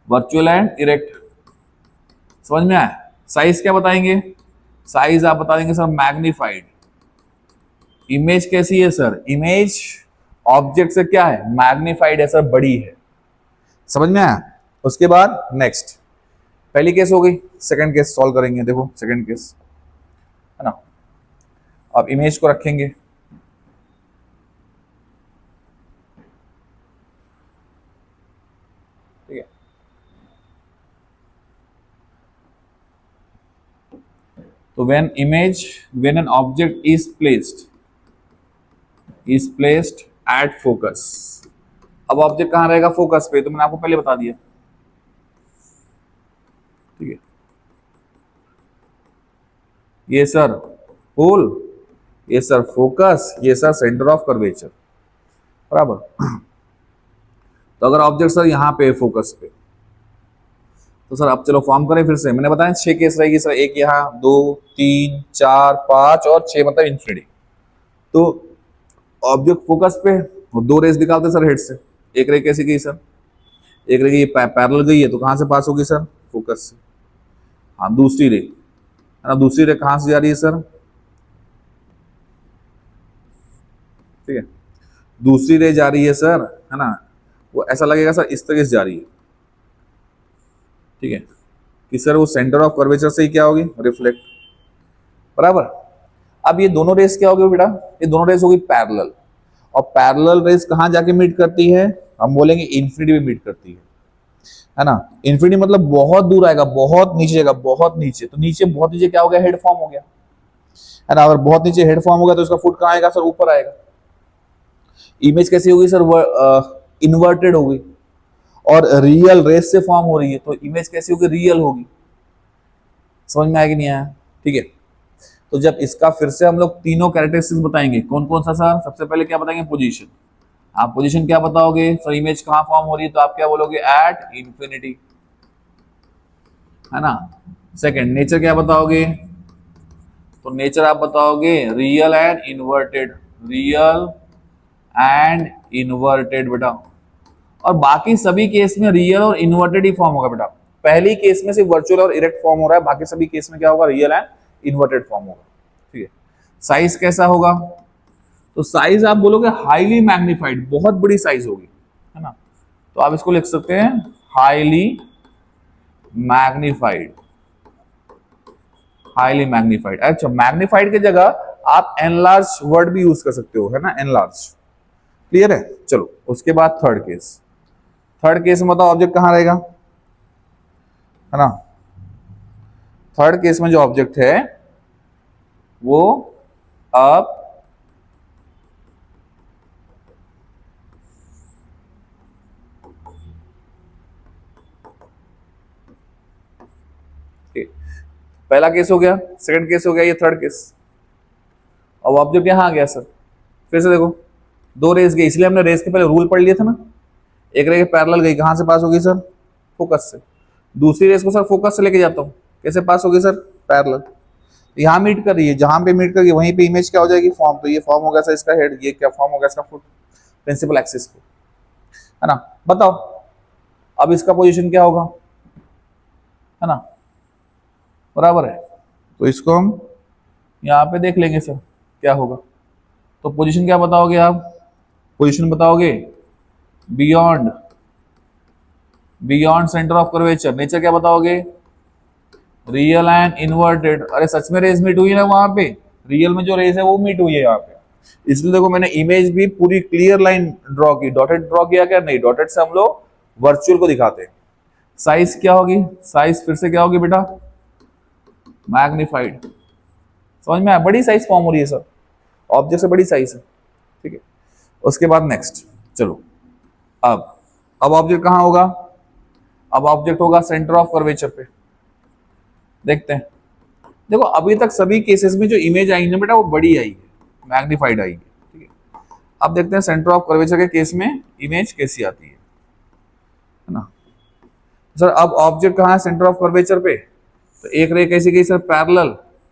virtual and erect, समझ में आया। साइज क्या बताएंगे, साइज आप बता देंगे सर मैग्निफाइड। इमेज कैसी है सर, इमेज ऑब्जेक्ट से क्या है, मैग्निफाइड है सर, बड़ी है, समझ में आया। उसके बाद नेक्स्ट, पहली केस हो गई, सेकंड केस सॉल्व करेंगे, देखो सेकंड केस, है ना। अब इमेज को रखेंगे, ठीक है। तो when an object is placed at focus, अब ऑब्जेक्ट कहां रहेगा, फोकस पे, तो मैंने आपको पहले बता दिया, ठीक है। ये सर पोल, ये सर फोकस, ये सर सेंटर ऑफ कर्वेचर, बराबर। तो अगर ऑब्जेक्ट सर यहाँ पे फोकस पे, तो सर अब चलो फॉर्म करें फिर से। मैंने बताया 6 केस रहेगी सर, एक यहाँ, 2 3 4 5 और 6, मतलब इन्फिनिटी। तो ऑब्जेक्ट फोकस पे, वो 2 रेस निकालते सर हेड से। एक रे कैसी गई सर, एक रे ये पैरेलल गई है, तो कहां से पास होगी सर, फोकस से। हाँ दूसरी रे, है ना, दूसरी रे कहां से जा रही है सर, ठीक है, दूसरी रे जा रही है सर, है ना, वो ऐसा लगेगा सर इस तरीके से जा रही है, ठीक है, कि सर वो सेंटर ऑफ कर्वेचर से ही क्या होगी, रिफ्लेक्ट, बराबर। अब ये दोनों रेस क्या होगी बेटा, ये दोनों रेस होगी पैरेलल, और पैरेलल रेस कहां जाके मीट करती है, हम बोलेंगे इन्फिनिटी में मीट करती है ना। इन्फिनिटी मतलब बहुत दूर आएगा, बहुत नीचे जाएगा, बहुत नीचे, तो नीचे, बहुत नीचे क्या हो गया, हेड फॉर्म हो गया, है ना। अगर बहुत नीचे हेड फॉर्म हो गया तो उसका फुट कहां आएगा सर, ऊपर आएगा। इमेज कैसी होगी सर, इन्वर्टेड होगी, और रियल रेस से फॉर्म हो रही है, तो इमेज कैसी होगी, रियल होगी। समझ में आया कि नहीं आया, ठीक है। तो जब इसका फिर से हम लोग तीनों कैरेक्टरिस्टिक्स बताएंगे, कौन कौन सा सर, सबसे पहले क्या बताएंगे, पोजीशन। आप पोजीशन क्या बताओगे सर, इमेज कहां फॉर्म हो रही है, तो आप क्या बोलोगे, एट इंफिनिटी, है ना। सेकंड, नेचर क्या बताओगे, तो नेचर आप बताओगे real and inverted, real and inverted बेटा। और बाकी सभी केस में रियल और इन्वर्टेड ही फॉर्म होगा बेटा। पहली केस में सिर्फ वर्चुअल और इरेक्ट फॉर्म हो रहा है, बाकी सभी केस में क्या होगा, रियल एंड इन्वर्टेड फॉर्म होगा। ठीक है, साइज कैसा होगा, तो साइज आप बोलोगे हाईली मैग्नीफाइड, बहुत बड़ी साइज होगी, है ना। तो आप इसको लिख सकते हैं हाईली मैग्नीफाइड, हाईली मैग्नीफाइड। अच्छा, मैग्नीफाइड की जगह आप एनलार्ज वर्ड भी यूज कर सकते हो, है ना, एनलार्ज। क्लियर है। चलो उसके बाद थर्ड केस, थर्ड केस में बताओ ऑब्जेक्ट कहां रहेगा, है ना। थर्ड केस में जो ऑब्जेक्ट है वो अप पहला केस हो गया, सेकंड केस हो गया, ये थर्ड केस। अब ऑब्जेक्ट यहां आ गया सर, फिर से देखो दो रेस गई, इसलिए हमने रेस के पहले रूल पढ़ लिया था ना। एक रेस पैरेलल गई, कहां से पास होगी सर, फोकस से। दूसरी रेस को सर फोकस से लेके जाता हूं, कैसे पास होगी सर, पैरेलल। यहां मीट कर रही है, जहां पे मीट कर रही है वहीं पे इमेज क्या हो जाएगी, फॉर्म। तो ये फॉर्म हो गया सर इसका हेड, ये क्या फॉर्म हो गया इसका फुट, प्रिंसिपल एक्सिस पे, है ना। बताओ अब इसका पोजीशन क्या होगा, है ना, बराबर है। तो इसको हम यहाँ पे देख लेंगे सर क्या होगा। तो पोजीशन क्या बताओगे आप, पोजीशन बताओगे beyond, beyond centre of curvature. Nature क्या बताओगे, रियल एंड इन्वर्टेड। अरे सच में रेज मीट हुई है ना वहां पे, रियल में जो रेज है वो मीट हुई है यहाँ पे। इसलिए देखो मैंने इमेज भी पूरी क्लियर लाइन ड्रॉ की, डॉटेड ड्रॉ किया क्या, नहीं, डॉटेड से हम लोग वर्चुअल को दिखाते हैं। साइज क्या होगी, साइज फिर से क्या होगी बेटा, मैग्नीफाइड। समझ में आया, बड़ी साइज फॉर्म हो रही है सर, ऑब्जेक्ट से बड़ी साइज है। ठीक है, उसके बाद नेक्स्ट, चलो अब ऑब्जेक्ट कहां होगा, अब ऑब्जेक्ट होगा सेंटर ऑफ कर्वेचर पे। देखते हैं, देखो अभी तक सभी केसेस में जो इमेज आई है बेटा वो बड़ी आई है, मैग्नीफाइड आई है। ठीक है, अब देखते हैं सेंटर ऑफ कर्वेचर के केस में इमेज कैसी आती है ना। सर अब ऑब्जेक्ट कहाँ है, सेंटर ऑफ कर्वेचर पे, तो एक रे कैसी गई सर, पैरेलल,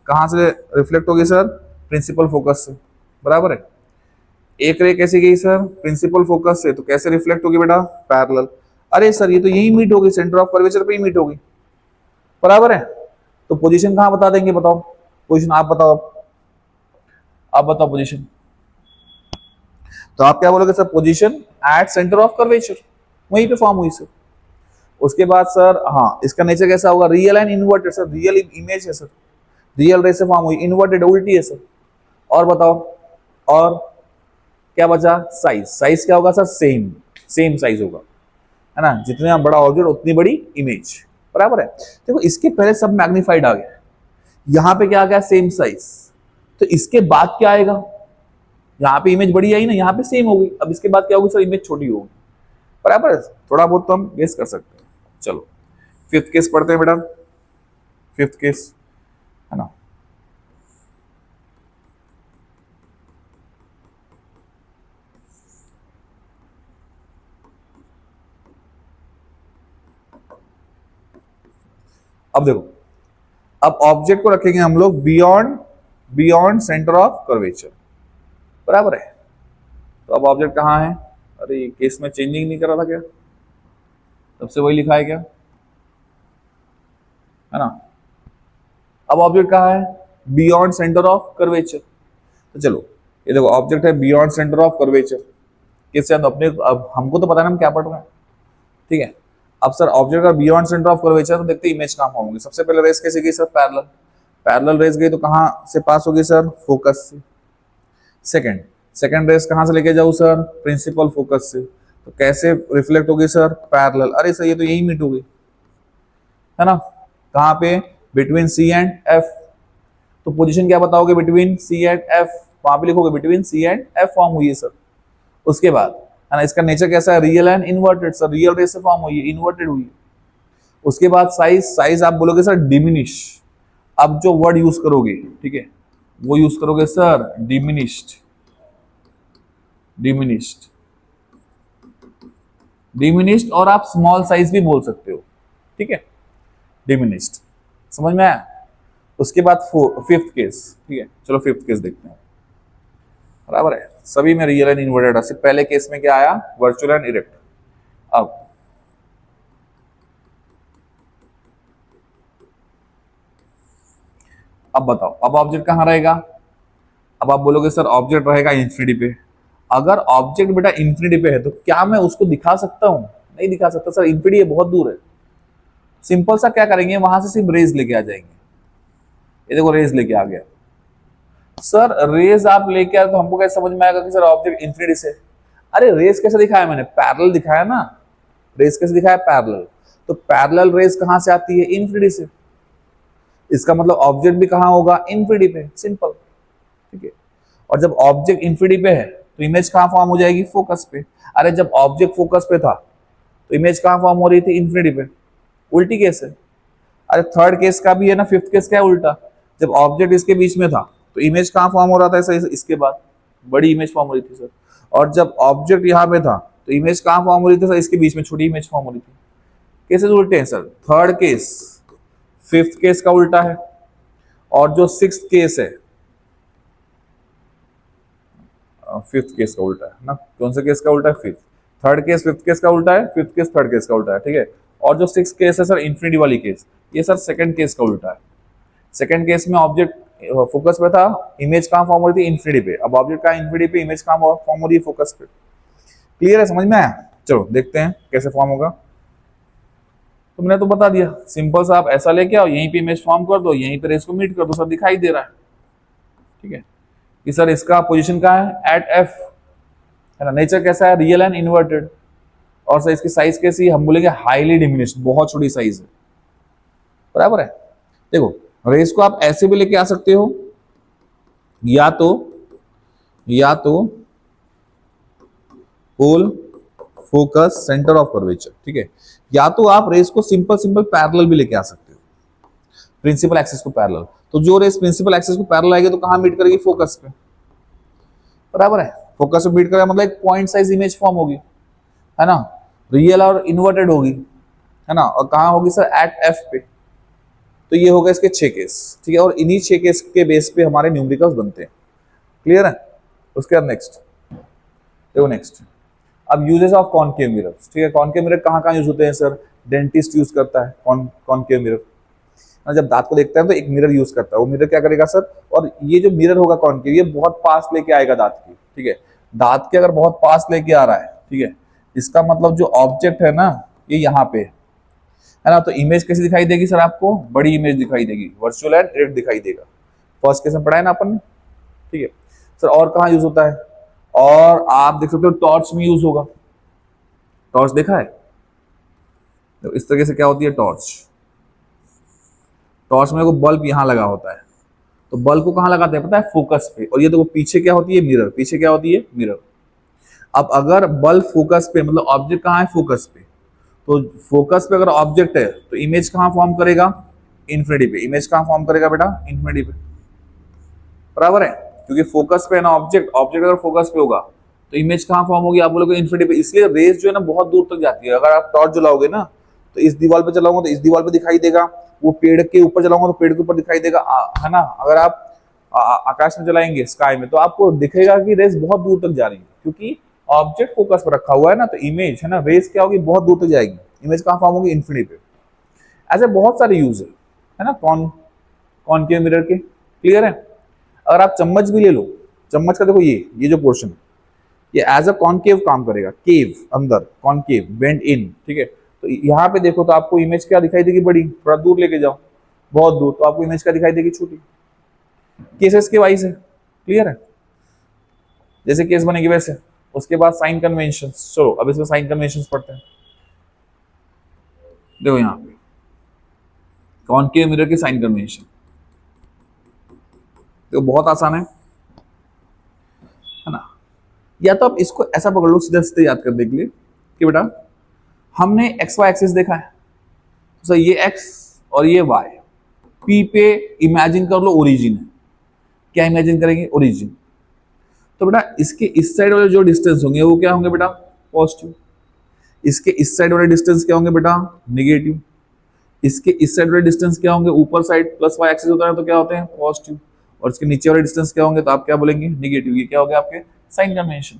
कहां से रिफ्लेक्ट होगी सर, प्रिंसिपल फोकस से, बराबर है। एक रे कैसी गई सर, प्रिंसिपल फोकस से, तो कैसे रिफ्लेक्ट होगी बेटा, पैरेलल। अरे सर ये तो यही मीट होगी, सेंटर ऑफ कर्वेचर पे ही मीट होगी, बराबर है। तो पोजीशन कहां बता देंगे, बताओ पोजीशन, आप बताओ, आप बताओ पोजीशन। तो आप क्या बोलोगे sir, position at centre of curvature, वहीं पे फॉर्म हुई सर। उसके बाद सर हाँ, इसका नेचर कैसा होगा, real and inverted. Sir real image है सर, रियल रे से फॉर्म हुई, इन्वर्टेड उल्टी है सर। और बताओ, और क्या बचा, साइज, साइज क्या होगा सर, सेम, सेम साइज होगा, है ना। जितना बड़ा ऑब्जेक्ट उतनी बड़ी इमेज, बराबर है। देखो इसके पहले सब मैग्नीफाइड आ गया, यहाँ पे क्या आ गया, सेम साइज। तो इसके बाद क्या आएगा, यहाँ पे इमेज बड़ी आई ना, यहाँ पे सेम होगी। अब इसके बाद क्या होगी सर, इमेज छोटी होगी, बराबर है। थोड़ा बहुत तो हम गेस कर सकते हैं। चलो फिफ्थ केस पढ़ते हैं बेटा, फिफ्थ केस, है ना। अब देखो, अब ऑब्जेक्ट को रखेंगे हम लोग beyond, beyond centre of curvature, बराबर है। तो अब ऑब्जेक्ट कहाँ है, अरे केस में चेंजिंग नहीं कर रहा था क्या, तब से वही लिखा है क्या, है ना। अब ऑब्जेक्ट कहाँ है, बियॉन्ड सेंटर ऑफ कर्वेचर। तो चलो ये देखो ऑब्जेक्ट है बियॉन्ड सेंटर ऑफ कर्वेचर, किससे अपने, अब हमको तो पता है ना हम क्या पढ़ रहे हैं, ठीक है। अब सर ऑब्जेक्ट का बियॉन्ड सेंटर ऑफ कर्वेचर, तो देखते हैं इमेज कहां फॉर्म होगी। सबसे पहले रेस कैसे गई सर, पैरेलल, पैरेलल रेस गई तो कहां से पास होगी सर, फोकस से। सेकंड, सेकंड रेस कहां से लेके जाऊं सर, प्रिंसिपल फोकस से। तो कैसे रिफ्लेक्ट होगी सर, पैरेलल। अरे सर ये तो यही मीट होगी, है ना, कहां पे, बिटवीन सी एंड एफ। तो पोजीशन क्या बताओगे, बिटवीन सी एंड एफ, वहां पे लिखोगे between C and F form हुई है सर। उसके बाद, है ना, इसका नेचर कैसा है, real and inverted. Sir real rays से फॉर्म हुई है, इन्वर्टेड हुई है। उसके बाद साइज, साइज आप बोलोगे सर डिमिनिश। अब जो वर्ड यूज करोगे, ठीक है, वो यूज करोगे सर डिमिनिश्ड, डिमिनिश्ड, डिमिनिश्ड। और आप स्मॉल साइज भी बोल सकते हो, ठीक है, डिमिनिश्ड। समझ में आया। उसके बाद फिफ्थ केस, ठीक है, चलो फिफ्थ केस देखते हैं, बराबर है। सभी में रियल एंड इन्वर्टेड है, सिर्फ पहले केस में क्या आया, वर्चुअल एंड इरेक्ट। अब बताओ, अब ऑब्जेक्ट कहाँ रहेगा? अब आप बोलोगे सर ऑब्जेक्ट रहेगा इंफिनिटी पे। अगर ऑब्जेक्ट बेटा इंफिनिटी पे है तो क्या मैं उसको दिखा सकता हूं? नहीं दिखा सकता सर, इंफिनिटी है, बहुत दूर है। सिंपल सा क्या करेंगे, वहां से सिर्फ रेज लेके आ जाएंगे। ये देखो रेज लेके आ गया। सर रेज आप लेके आए तो हमको कैसे समझ में आएगा कि सर ऑब्जेक्ट इंफिनिटी से? अरे रेज कैसे दिखाया मैंने? पैरेलल दिखाया ना। रेज कैसे दिखाया? पैरेलल। तो पैरेलल रेज कहां से आती है? इंफिनिटी से। इसका मतलब ऑब्जेक्ट भी कहां होगा? इंफिनिटी पे। सिंपल, ठीक है। और जब ऑब्जेक्ट इंफिनिटी पे है तो इमेज कहां फॉर्म हो जाएगी? फोकस पे। अरे जब ऑब्जेक्ट फोकस पे था तो इमेज कहां फॉर्म हो रही थी? इंफिनिटी पे। उल्टी केस है। अरे थर्ड केस का भी है ना, फिफ्थ केस क्या है? उल्टा। जब ऑब्जेक्ट इसके बीच में था तो इमेज कहां फॉर्म हो रहा था? ऐसा इसके बाद बड़ी इमेज फॉर्म हो रही थी सर। और जब ऑब्जेक्ट यहां पे था तो इमेज कहां फॉर्म हो रही थी सर? इसके बीच में छोटी इमेज फॉर्म हो रही थी। केसेस उल्टे हैं sir. Third case fifth case का उल्टा है, और जो सिक्स केस है फिफ्थ केस का उल्टा है ना। कौन से केस का उल्टा है? Fifth. Third case fifth case का उल्टा है, फिफ्थ केस थर्ड केस का उल्टा है, ठीक है। और जो सिक्स केस है सर इंफिनिटी वाली केस, ये सर सेकंड केस का उल्टा है। सेकंड केस में ऑब्जेक्ट फोकस पे था, इमेज कहां फॉर्म हो रही थी? इंफिनिटी पे। अब ऑब्जेक्ट का इंफिनिटी पे, इमेज कहां फॉर्म हो रही है? फोकस पे। क्लियर है? समझ में आया? चलो देखते हैं कैसे फॉर्म होगा। तो मैंने तो बता दिया, सिंपल सा आप ऐसा लेके आओ, यहीं पे इमेज फॉर्म कर दो, यहीं पे रेस को मीट कर दो, सब दिखाई दे रहा है, ठीक है। कि सर इसका पोजीशन कहाँ है? एट एफ, है ना। नेचर कैसा है? Real and inverted. और सर इसकी साइज कैसी है? हम बोलेंगे हाईली डिमिनिश्ड, बहुत छोटी साइज है। बराबर है। देखो रेस को आप ऐसे भी लेके आ सकते हो, या तो पोल फोकस सेंटर ऑफ कर्वेचर, ठीक है। या तो आप रेस को सिंपल सिंपल पैरेलल भी लेके आ सकते हो, प्रिंसिपल एक्सिस को पैरेलल। तो जो रेस प्रिंसिपल एक्सिस को पैरेलल आएगी तो कहां मीट करेगी? फोकस पे। बराबर है। फोकस पे मीट करेगा मतलब एक पॉइंट साइज इमेज फॉर्म होगी, है ना। रियल और इन्वर्टेड होगी, है ना। और कहां होगी सर? एट एफ पे। तो ये होगा इसके 6 केस, ठीक है। और इन्हीं 6 केस के बेस पे हमारे न्यूमेरिकल्स बनते हैं। क्लियर है? उसके बाद नेक्स्ट देखो, नेक्स्ट अब यूजेस ऑफ कॉनकेव मिरर्स, ठीक है। कॉनकेव मिरर कहाँ कहाँ यूज होते हैं सर? डेंटिस्ट यूज करता है कॉनकेव मिरर। जब दांत को देखता है तो एक मिरर यूज करता है। वो मिरर क्या करेगा सर? और ये जो मिरर होगा कॉनकेव, ये बहुत पास लेके आएगा दांत की, ठीक है। दांत के अगर बहुत पास लेके आ रहा है, ठीक है, इसका मतलब जो ऑब्जेक्ट है ना, ये यहाँ पे है ना। तो इमेज कैसी दिखाई देगी सर? आपको बड़ी इमेज दिखाई देगी, वर्चुअल एंड डायरेक्ट दिखाई देगा। फर्स्ट केस में पढ़ा है ना अपन ने, ठीक है सर। और कहाँ यूज होता है? और आप देख सकते हो टॉर्च में यूज होगा। टॉर्च देखा है? तो इस तरीके से क्या होती है टॉर्च? टॉर्च में को बल्ब यहां लगा होता है, तो बल्ब को कहां लगाते हैं पता है? फोकस पे। और ये देखो पीछे क्या होती है? मिरर। पीछे क्या होती है? मिरर। अब अगर बल्ब फोकस पे, मतलब ऑब्जेक्ट कहां है? फोकस पे। तो फोकस पे अगर ऑब्जेक्ट है तो इमेज कहां फॉर्म करेगा? इंफिनिटी पे। इमेज कहां फॉर्म करेगा बेटा? इंफिनिटी पे। बराबर है, क्योंकि फोकस पे है ना ऑब्जेक्ट। ऑब्जेक्ट अगर फोकस पे होगा तो इमेज कहां फॉर्म होगी? आप बोलोगे इंफिनिटी पे। इसलिए रेस जो है ना बहुत दूर तक जाती है। अगर आप टॉर्च जलाओगे ना तो इस दीवार पे जलाऊंगा तो इस दीवार पे दिखाई देगा, वो पेड़ के ऊपर जलाऊंगा तो पेड़ के ऊपर दिखाई देगा, है ना। अगर आप आकाश में जलाएंगे, स्काई में, तो आपको दिखेगा कि रेस बहुत दूर तक जा रही है, क्योंकि ऑब्जेक्ट फोकस पर रखा हुआ है ना। तो इमेज है ना, रेस क्या होगी? बहुत दूर तक जाएगी। इमेज कहां फॉर्म होगी? इंफिनिटी पे। ऐसे बहुत सारे यूज है ना कॉनकेव मिरर के। क्लियर है? अगर आप चम्मच भी ले लो, चम्मच का देखो ये जो पोर्शन है, ये एज अ कॉनकेव काम करेगा। केव अंदर, कॉनकेव, बेंड इन, ठीक है। तो यहाँ पे देखो तो आपको इमेज क्या दिखाई देगी? बड़ी। थोड़ा दूर लेके जाओ, बहुत दूर, तो आपको इमेज क्या दिखाई देगी? छोटी। केसेस के वाइज है। क्लियर है? जैसे केस बनेगी वैसे। उसके बाद साइन कन्वेंशन। चलो अब इसमें साइन कन्वेंशन पढ़ते हैं। देखो यहाँ पे कॉनकेव मिरर की साइन कन्वेंशन देखो, बहुत आसान है ना। या तो आप इसको ऐसा पकड़ लो, सीधा सीधा याद कर देख लिए कि बेटा हमने एक्स वाई एक्सिस देखा है, तो ये एक्स और ये वाई। पी पे इमेजिन कर लो ओरिजिन है। क्या इमेजिन करेंगे? ओरिजिन। तो बेटा इसके इस साइड वाले जो डिस्टेंस होंगे वो क्या होंगे बेटा? पॉजिटिव। इसके इस साइड वाले डिस्टेंस क्या होंगे बेटा? नेगेटिव। इसके इस साइड वाले डिस्टेंस क्या होंगे? ऊपर साइड प्लस वाई एक्सिस होता है तो क्या होते हैं? पॉजिटिव। और इसके नीचे वाले डिस्टेंस क्या होंगे? तो आप क्या बोलेंगे? नेगेटिव। ये क्या हो गया आपके साइन कन्वेंशन।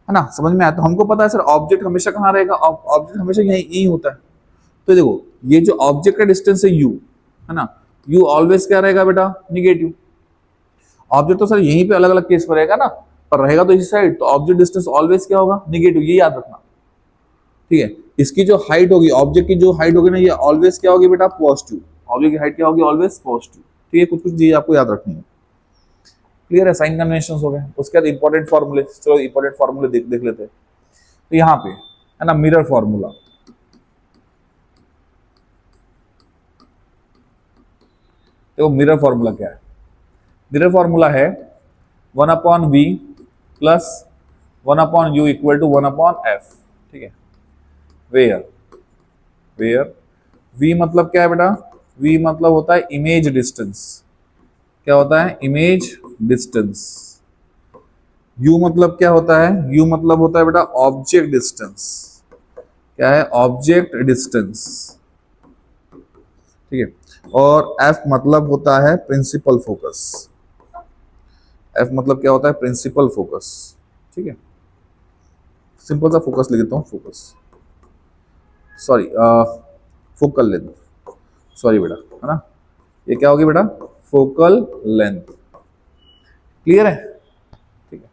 है ना, समझ में आया। तो हमको पता है सर ऑब्जेक्ट हमेशा कहाँ रहेगा, ऑब्जेक्ट हमेशा यही यही होता है। तो देखो ये जो ऑब्जेक्ट का डिस्टेंस है यू, है ना, यू ऑलवेज क्या रहेगा बेटा, निगेटिव। ऑब्जेक्ट तो सर यहीं पे अलग अलग केस पर रहेगा ना, पर रहेगा तो इसी साइड, तो ऑब्जेक्ट डिस्टेंस ऑलवेज क्या होगा, निगेटिव, ये याद रखना। ठीक है, इसकी जो हाइट होगी, ऑब्जेक्ट की जो हाइट होगी ना, ये ऑलवेज क्या होगी बेटा, पॉजिटिव। ऑब्जेक्ट की हाइट क्या होगी, ऑलवेज पॉजिटिव। ठीक है, कुछ कुछ चीज आपको याद रखनी है। क्लियर है, साइन कन्वेंशन हो गए। उसके बाद इंपॉर्टेंट फॉर्मूले, चलो इंपॉर्टेंट फॉर्मूले देख देख लेते हैं। तो यहाँ पे है ना मिरर फॉर्मूला, देखो मिरर फॉर्मूला क्या है। मिरर फॉर्मूला है 1/v plus 1/u equal to 1/f। ठीक है, वेयर वेयर v मतलब क्या है बेटा, v मतलब होता है इमेज डिस्टेंस। क्या होता है, इमेज डिस्टेंस। u मतलब क्या होता है, u मतलब होता है बेटा ऑब्जेक्ट डिस्टेंस। क्या है, ऑब्जेक्ट डिस्टेंस। ठीक है, और f मतलब होता है प्रिंसिपल फोकस। f मतलब क्या होता है, प्रिंसिपल फोकस। ठीक है, सिंपल सा फोकस लिख देता हूँ, focus, sorry focal length, sorry बेटा, है ना, ये क्या होगी बेटा, फोकल लेंथ। क्लियर है, ठीक है।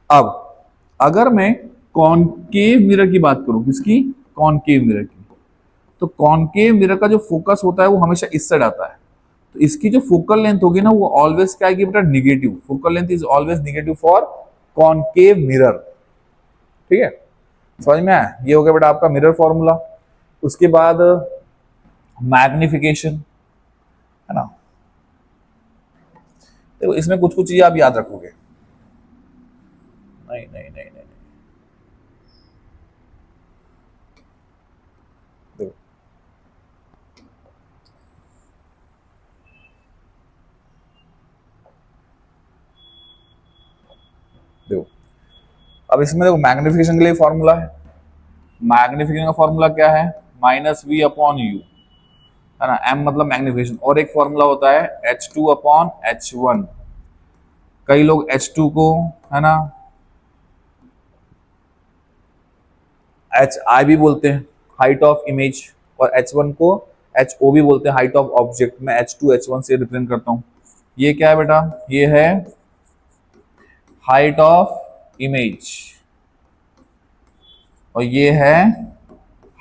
अब अगर मैं कॉनकेव मिरर की बात करूं, किसकी, कॉनकेव मिरर की, तो कॉनकेव मिरर का जो फोकस होता है वो हमेशा इस साइड आता है। तो इसकी जो फोकल लेंथ होगी ना, वो ऑलवेज क्या आएगी बेटा, negative. Focal length is always negative for concave mirror. ठीक है, समझ में आया, ये हो गया बेटा आपका मिरर फॉर्मूला। उसके बाद मैग्निफिकेशन, है ना, देखो इसमें कुछ कुछ चीजें आप याद रखोगे। नहीं नहीं नहीं नहीं, देखो देखो अब इसमें देखो मैग्निफिकेशन के लिए फॉर्मूला है। मैग्निफिकेशन का फॉर्मूला क्या है, -v/u, है ना, m मतलब मैग्निफिकेशन। और एक फॉर्मूला होता है h2/h1। कई लोग h2 को, है ना, hi भी बोलते हैं, हाइट ऑफ इमेज, और h1 को ho भी बोलते हैं, हाइट ऑफ ऑब्जेक्ट। मैं h2 h1 से रिप्रेजेंट करता हूं। ये क्या है बेटा, ये है हाइट ऑफ इमेज, और ये है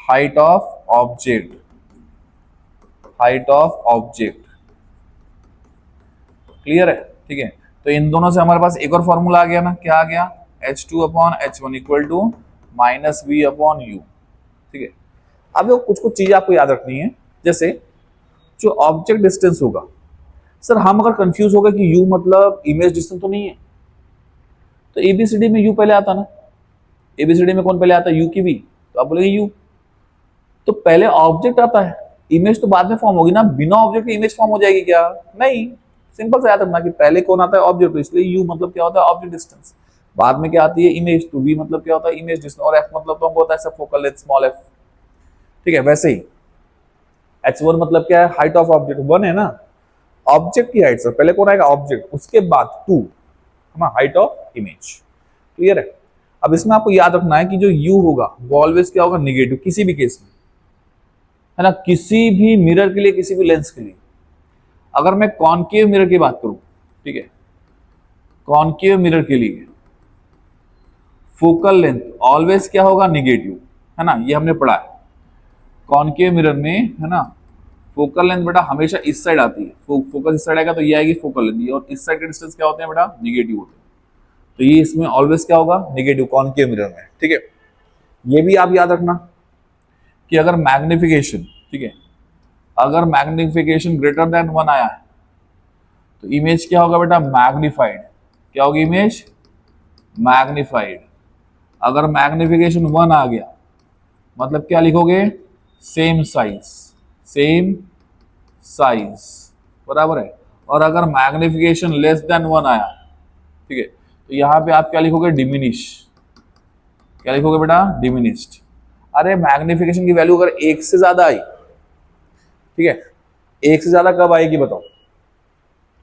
height of object, height of object. Clear है, ठीक है। तो इन दोनों से हमारे पास एक और फॉर्मूला आ गया ना, क्या आ गया, h2/h1 इक्वल टू -v/u। ठीक है, अब ये कुछ कुछ चीजें आपको याद रखनी है। जैसे जो ऑब्जेक्ट डिस्टेंस होगा, सर हम अगर कंफ्यूज हो गए कि u मतलब इमेज डिस्टेंस तो नहीं है, तो एबीसीडी में u पहले आता ना, एबीसीडी में कौन पहले आता है, u की v, तो आप बोलेंगे u, तो पहले ऑब्जेक्ट आता है, इमेज तो बाद में फॉर्म होगी ना। बिना ऑब्जेक्ट की इमेज फॉर्म हो जाएगी क्या, नहीं। सिंपल सा याद रखना कि पहले कौन आता है, ऑब्जेक्ट, तो इसलिए यू मतलब क्या होता है, ऑब्जेक्ट डिस्टेंस। बाद में क्या आती है, इमेज, तो वी मतलब क्या होता है, इमेज डिस्टेंस, और एफ मतलब तो हमको होता है सब फोकल लेंथ, स्मॉल एफ। ठीक है, वैसे ही h1 मतलब क्या है, हाइट ऑफ ऑब्जेक्ट, 1 है ना, ऑब्जेक्ट की हाइट, सर पहले कौन आएगा, ऑब्जेक्ट, उसके बाद 2, है ना, हाइट ऑफ इमेज। क्लियर है। अब इसमें आपको याद रखना है कि जो u होगा वो ऑलवेज क्या होगा, निगेटिव, किसी भी केस में, है ना, किसी भी मिरर के लिए, किसी भी लेंस के लिए। अगर मैं कॉनकेव मिरर की बात करूं, ठीक है, कॉनकेव मिरर के लिए फोकल लेंथ ऑलवेज क्या होगा, निगेटिव, है ना, ये हमने पढ़ा है। कॉनकेव मिरर में, है ना, फोकल लेंथ बेटा हमेशा इस साइड आती है, फोकस इस साइड आएगा तो ये आएगी फोकल लेंथ, और इस साइड के डिस्टेंस क्या होते हैं बेटा, निगेटिव होते हैं। तो ये इसमें ऑलवेज क्या होगा, निगेटिव, कॉनकेव मिरर में। ठीक है, ये भी आप याद रखना कि अगर मैग्निफिकेशन, ठीक है, अगर मैग्निफिकेशन ग्रेटर देन 1 आया है, तो इमेज क्या होगा बेटा, मैग्निफाइड। क्या होगी इमेज, मैग्निफाइड। अगर मैग्निफिकेशन 1 आ गया, मतलब क्या लिखोगे, सेम साइज, सेम साइज, बराबर है। और अगर मैग्निफिकेशन लेस देन 1 आया, ठीक है, तो यहां पे आप क्या लिखोगे, डिमिनिश। क्या लिखोगे बेटा, डिमिनिश्ड। अरे मैग्निफिकेशन की वैल्यू अगर 1 से ज्यादा आई, ठीक है, 1 से ज्यादा कब आएगी बताओ,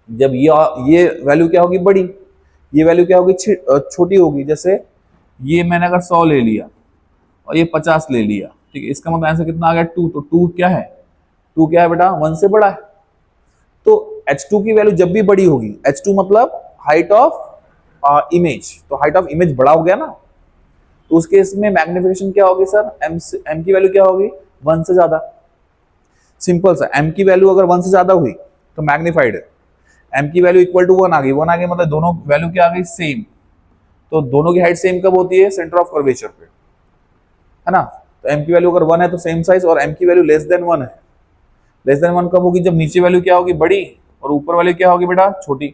जब ये वैल्यू क्या होगी, बड़ी, ये वैल्यू क्या होगी, छोटी होगी। जैसे ये मैंने अगर 100 ले लिया और ये 50 ले लिया, ठीक है, इसका मतलब आंसर कितना आ गया 2। तो 2 क्या है, 2 क्या है बेटा, 1 से बड़ा है। तो H2 की वैल्यू जब भी बड़ी होगी, H2 मतलब हाइट ऑफ इमेज, तो हाइट ऑफ इमेज बड़ा हो गया ना, तो उस केस में मैग्निफिकेशन क्या होगी सर, एम की वैल्यू क्या होगी, 1 से ज्यादा। सिंपल सा, एम की वैल्यू अगर 1 से ज्यादा हुई तो मैग्नीफाइड है, एम की वैल्यू इक्वल टू 1 आ गई, 1 आ गई मतलब दोनों वैल्यू क्या आ गई, सेम। तो दोनों की हाइट सेम कब होती है, सेंटर ऑफ कर्वेचर पे, है ना। तो एम की वैल्यू अगर 1 है तो सेम साइज, और एम की वैल्यू लेस देन 1 है, लेस देन 1 कब होगी, जब नीचे वैल्यू क्या होगी, बड़ी, और ऊपर वैल्यू क्या होगी बेटा, छोटी।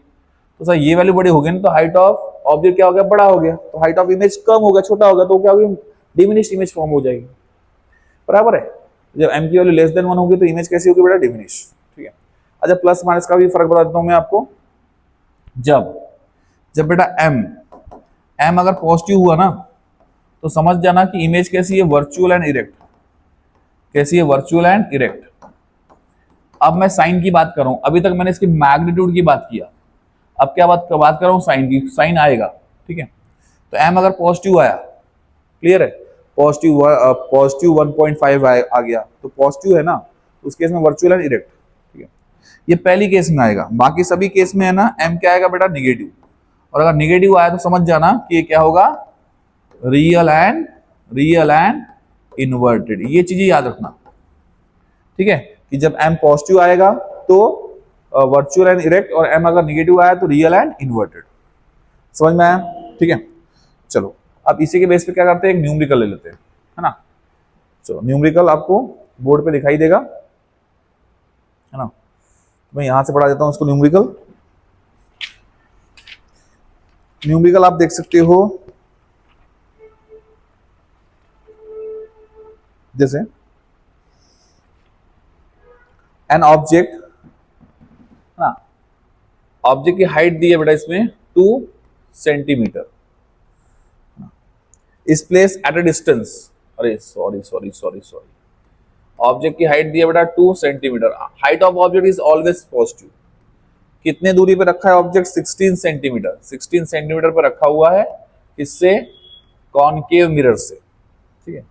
तो सर ये वैल्यू बड़ी होगी ना, तो हाइट ऑफ ऑब्जेक्ट क्या हो गया, बड़ा हो गया, तो हाइट ऑफ इमेज कम हो गया, छोटा हो गया, तो क्या होगी, डिमिनिश्ड इमेज फॉर्म हो जाएगी, बराबर है। जब एम की वैल्यू लेस देन 1 होगी तो इमेज कैसी होगी बेटा, डिमिनिश, ठीक है। अच्छा प्लस माइनस का भी फर्क बता देता हूं मैं आपको। जब जब बेटा एम एम अगर पॉजिटिव हुआ ना, तो समझ जाना कि इमेज कैसी है, वर्चुअल एंड इरेक्ट। कैसी है, वर्चुअल एंड इरेक्ट। अब मैं साइन की बात कर रहा हूं, अभी तक मैंने इसकी मैग्नीट्यूड की बात किया, अब क्या बात कर रहा हूं, साइन की। साइन आएगा, ठीक है। तो एम अगर पॉजिटिव आया, क्लियर है, पॉजिटिव पॉजिटिव 1.5 आ गया, तो पॉजिटिव है ना, तो उस केस में वर्चुअल एंड इरेक्ट, ठीक है। ये पहली केस में आएगा, बाकी सभी केस में है ना एम क्या आएगा बेटा, निगेटिव। और अगर निगेटिव आया तो समझ जाना कि ये क्या होगा, रियल एंड इन्वर्टेड। ये चीजें याद रखना, ठीक है, कि जब एम पॉजिटिव आएगा तो वर्चुअल एंड इरेक्ट, और एम अगर निगेटिव आया तो रियल एंड इन्वर्टेड। समझ में आया, ठीक है। चलो अब इसी के बेस पे क्या करते हैं, एक न्यूमेरिकल ले लेते हैं, है ना। चलो न्यूमेरिकल आपको बोर्ड पे दिखाई देगा, है ना। मैं यहां से पढ़ा देता हूं उसको। न्यूमेरिकल न्यूमेरिकल आप देख सकते हो, जैसे एन ऑब्जेक्ट, है ना, ऑब्जेक्ट की हाइट दी है बेटा इसमें 2 सेंटीमीटर, इस प्लेस एट अ डिस्टेंस, अरे sorry sorry sorry sorry, object की हाइट दी है बेटा 2 centimetre. Height of object is always positive. कितने दूरी पे रखा है ऑब्जेक्ट, 16 सेंटीमीटर। 16 सेंटीमीटर पर रखा हुआ है, इससे कॉनकेव मिरर से, ठीक है,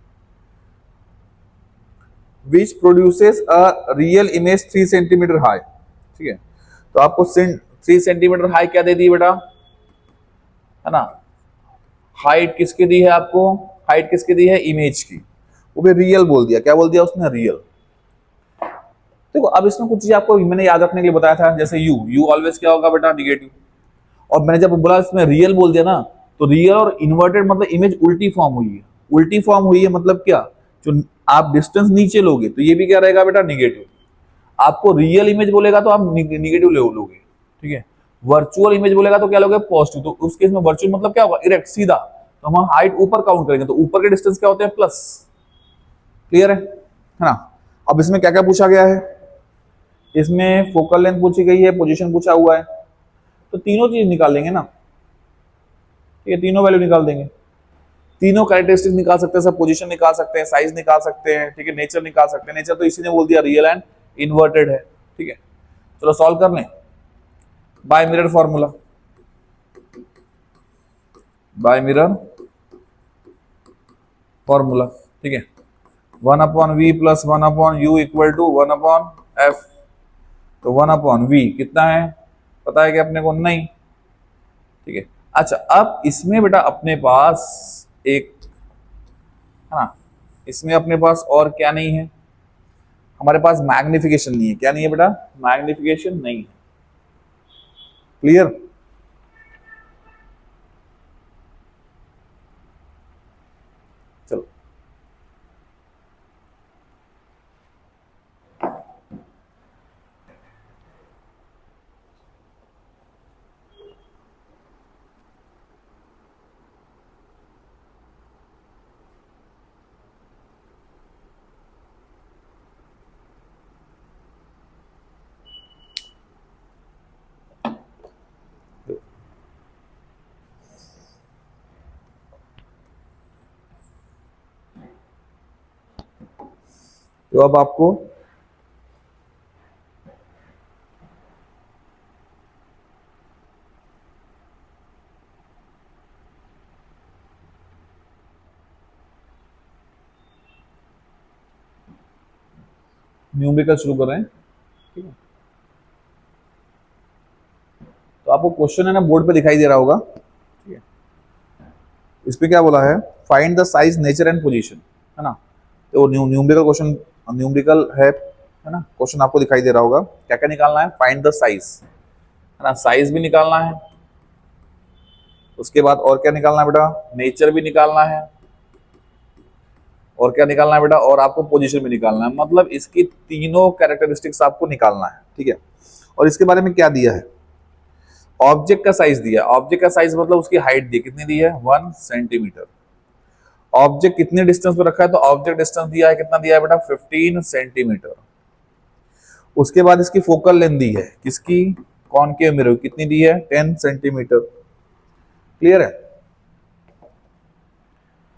which produces a real image 3 centimetre high, ठीक है। तो आपको 3 सेंटीमीटर हाई क्या दे दी बेटा, है ना। हाइट किसकी दी है आपको, हाइट किसकी दी है, इमेज की, वो भी रियल बोल दिया, क्या बोल दिया उसने, रियल। देखो अब इसमें कुछ चीज आपको मैंने याद रखने के लिए बताया था, जैसे यू यू ऑलवेज क्या होगा बेटा, निगेटिव। और मैंने जब बोला इसमें रियल बोल दिया ना, तो रियल और इन्वर्टेड मतलब इमेज उल्टी फॉर्म हुई है। उल्टी फॉर्म हुई है मतलब क्या, जो आप डिस्टेंस नीचे लोगे तो ये भी क्या रहेगा बेटा, निगेटिव। आपको रियल इमेज बोलेगा तो आप निगेटिव लोगे, ठीक है। वर्चुअल इमेज बोलेगा तो क्या लोगे, पॉजिटिव। तो उस केस में वर्चुअल मतलब क्या होगा, इरेक्ट, सीधा। तो हम हाइट ऊपर काउंट करेंगे, तो ऊपर के डिस्टेंस क्या होते हैं, प्लस। क्लियर है ना। अब इसमें क्या क्या पूछा गया है, इसमें फोकल लेंथ पूछी गई है, पोजीशन पूछा हुआ है, तो तीनों चीज निकाल लेंगे ना, ठीक है, तीनों वैल्यू निकाल देंगे। तीनों कैरेक्टरिस्टिक निकाल सकते हैं, सब पोजीशन निकाल सकते हैं, साइज निकाल सकते हैं, ठीक है, नेचर निकाल सकते हैं। नेचर तो इसी ने बोल दिया रियल एंड इन्वर्टेड है, ठीक है। चलो सॉल्व कर लें, by mirror formula, by mirror formula, ठीक है। 1/v plus 1/u equal to 1/f। तो 1/v कितना है, पता है कि अपने को, नहीं, ठीक है। अच्छा अब इसमें बेटा अपने पास एक, है ना, इसमें अपने पास और क्या नहीं है, हमारे पास मैग्निफिकेशन नहीं है। क्या नहीं है बेटा, मैग्निफिकेशन नहीं है। क्लियर। चलो तो अब आपको न्यूमेरिकल शुरू कर रहे हैं, ठीक है। तो आपको क्वेश्चन है ना बोर्ड पे दिखाई दे रहा होगा, ठीक है। इस पे क्या बोला है, find the size, nature and position, है ना। तो न्यूमेरिकल क्वेश्चन, न्यूमेरिकल है ना। क्वेश्चन आपको दिखाई दे रहा होगा, क्या क्या निकालना है, फाइंड द साइज, है ना, साइज भी निकालना है। उसके बाद और क्या निकालना है बेटा, नेचर भी निकालना है। और क्या निकालना है बेटा, और आपको पोजीशन भी निकालना है। मतलब इसकी तीनों कैरेक्टरिस्टिक्स आपको निकालना है, ठीक है। और इसके बारे में क्या दिया है, ऑब्जेक्ट का साइज दिया। ऑब्जेक्ट का साइज मतलब उसकी हाइट दी, कितनी दी है, 1 सेंटीमीटर। ऑब्जेक्ट कितने डिस्टेंस पे रखा है, तो ऑब्जेक्ट डिस्टेंस दिया है, कितना दिया है बेटा, 15 सेंटीमीटर। उसके बाद इसकी फोकल लेंथ दी है, किसकी, कॉनकेव मिरर, कितनी दी है, 10 सेंटीमीटर। क्लियर है।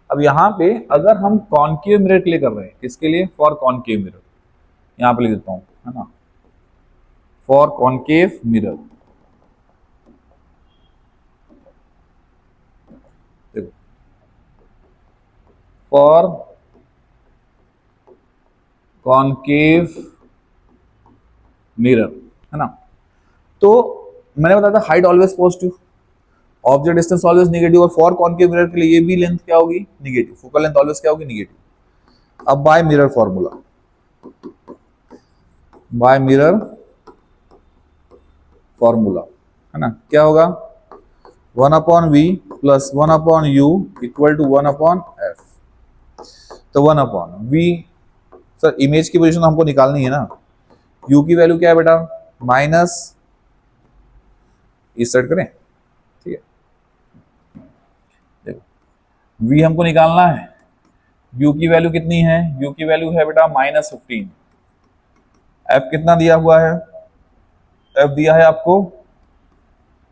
अब यहाँ पे अगर हम कॉनकेव मिरर के लिए कर रहे हैं, किसके लिए, फॉर कॉनकेव मिरर, यहां पे लिख देता हूं, है ना, फॉर कॉनकेव मिरर। देखो, फॉर कॉनकेव मिरर, है ना। तो मैंने बताया था height always positive, object distance always negative, और फॉर कॉनकेव मिरर के लिए ये भी लेंथ क्या होगी, नेगेटिव, फोकल लेंथ ऑलवेज क्या होगी, नेगेटिव। अब by mirror formula, by mirror formula, है ना, क्या होगा, 1/v plus 1/u equal to 1/f। तो 1/v, सर इमेज की पोजीशन हमको निकालनी है ना, u की वैल्यू क्या है बेटा, माइनस, इस साइड करें, ठीक है। देखो v हमको निकालना है, u की वैल्यू कितनी है, u की वैल्यू है बेटा -15। f कितना दिया हुआ है, f दिया है आपको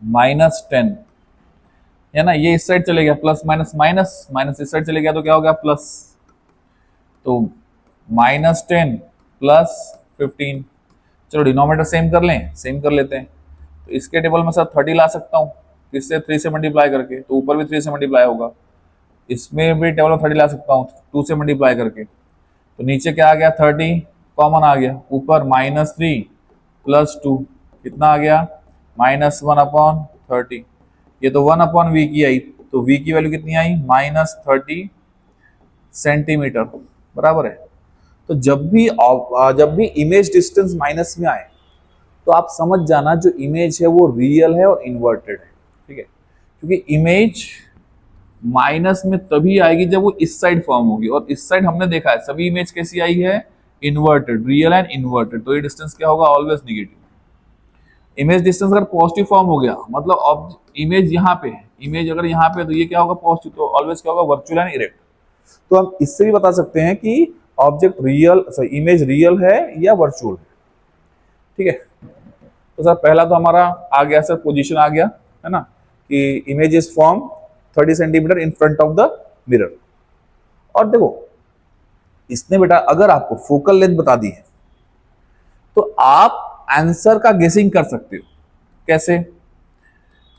-10, है ना। ये इस साइड चले गया, प्लस माइनस माइनस, माइनस इस साइड चले गया तो क्या हो गया, प्लस। तो -10 प्लस 15, चलो डिनोमिनेटर सेम कर लें, सेम कर लेते हैं। तो इसके टेबल में सर 30 ला सकता हूँ, किससे, 3 से मल्टीप्लाई करके, तो ऊपर भी 3 से मल्टीप्लाई होगा। इसमें भी टेबल में 30 ला सकता हूँ 2 से मल्टीप्लाई करके, तो नीचे क्या आ गया, 30 कॉमन आ गया, ऊपर -3 प्लस 2 कितना आ गया, -1/30। ये तो 1/v की आई, तो v की वैल्यू कितनी आई, -30 सेंटीमीटर, बराबर है। तो जब भी इमेज डिस्टेंस माइनस में आए, तो आप समझ जाना जो इमेज है वो रियल है और इन्वर्टेड है, ठीक है। क्योंकि इमेज माइनस में तभी आएगी जब वो इस साइड फॉर्म होगी, और इस साइड हमने देखा है सभी इमेज कैसी आई है, इन्वर्टेड, रियल एंड इन्वर्टेड। तो ये डिस्टेंस क्या होगा, ऑलवेज निगेटिव। इमेज डिस्टेंस अगर पॉजिटिव फॉर्म हो गया, मतलब इमेज यहाँ पे है, इमेज अगर यहाँ पे है, तो ये क्या होगा, पॉजिटिव, तो ऑलवेज क्या होगा, वर्चुअल एंड इरेक्ट। तो हम इससे भी बता सकते हैं कि ऑब्जेक्ट रियल, इमेज रियल है या वर्चुअल है, ठीक है। तो सर पहला तो हमारा आ गया सर, पोजीशन आ गया, है ना, कि image is form 30 centimetre in front of the mirror. और देखो इसने बेटा अगर आपको फोकल लेंथ बता दी है, तो आप आंसर का गेसिंग कर सकते हो। कैसे,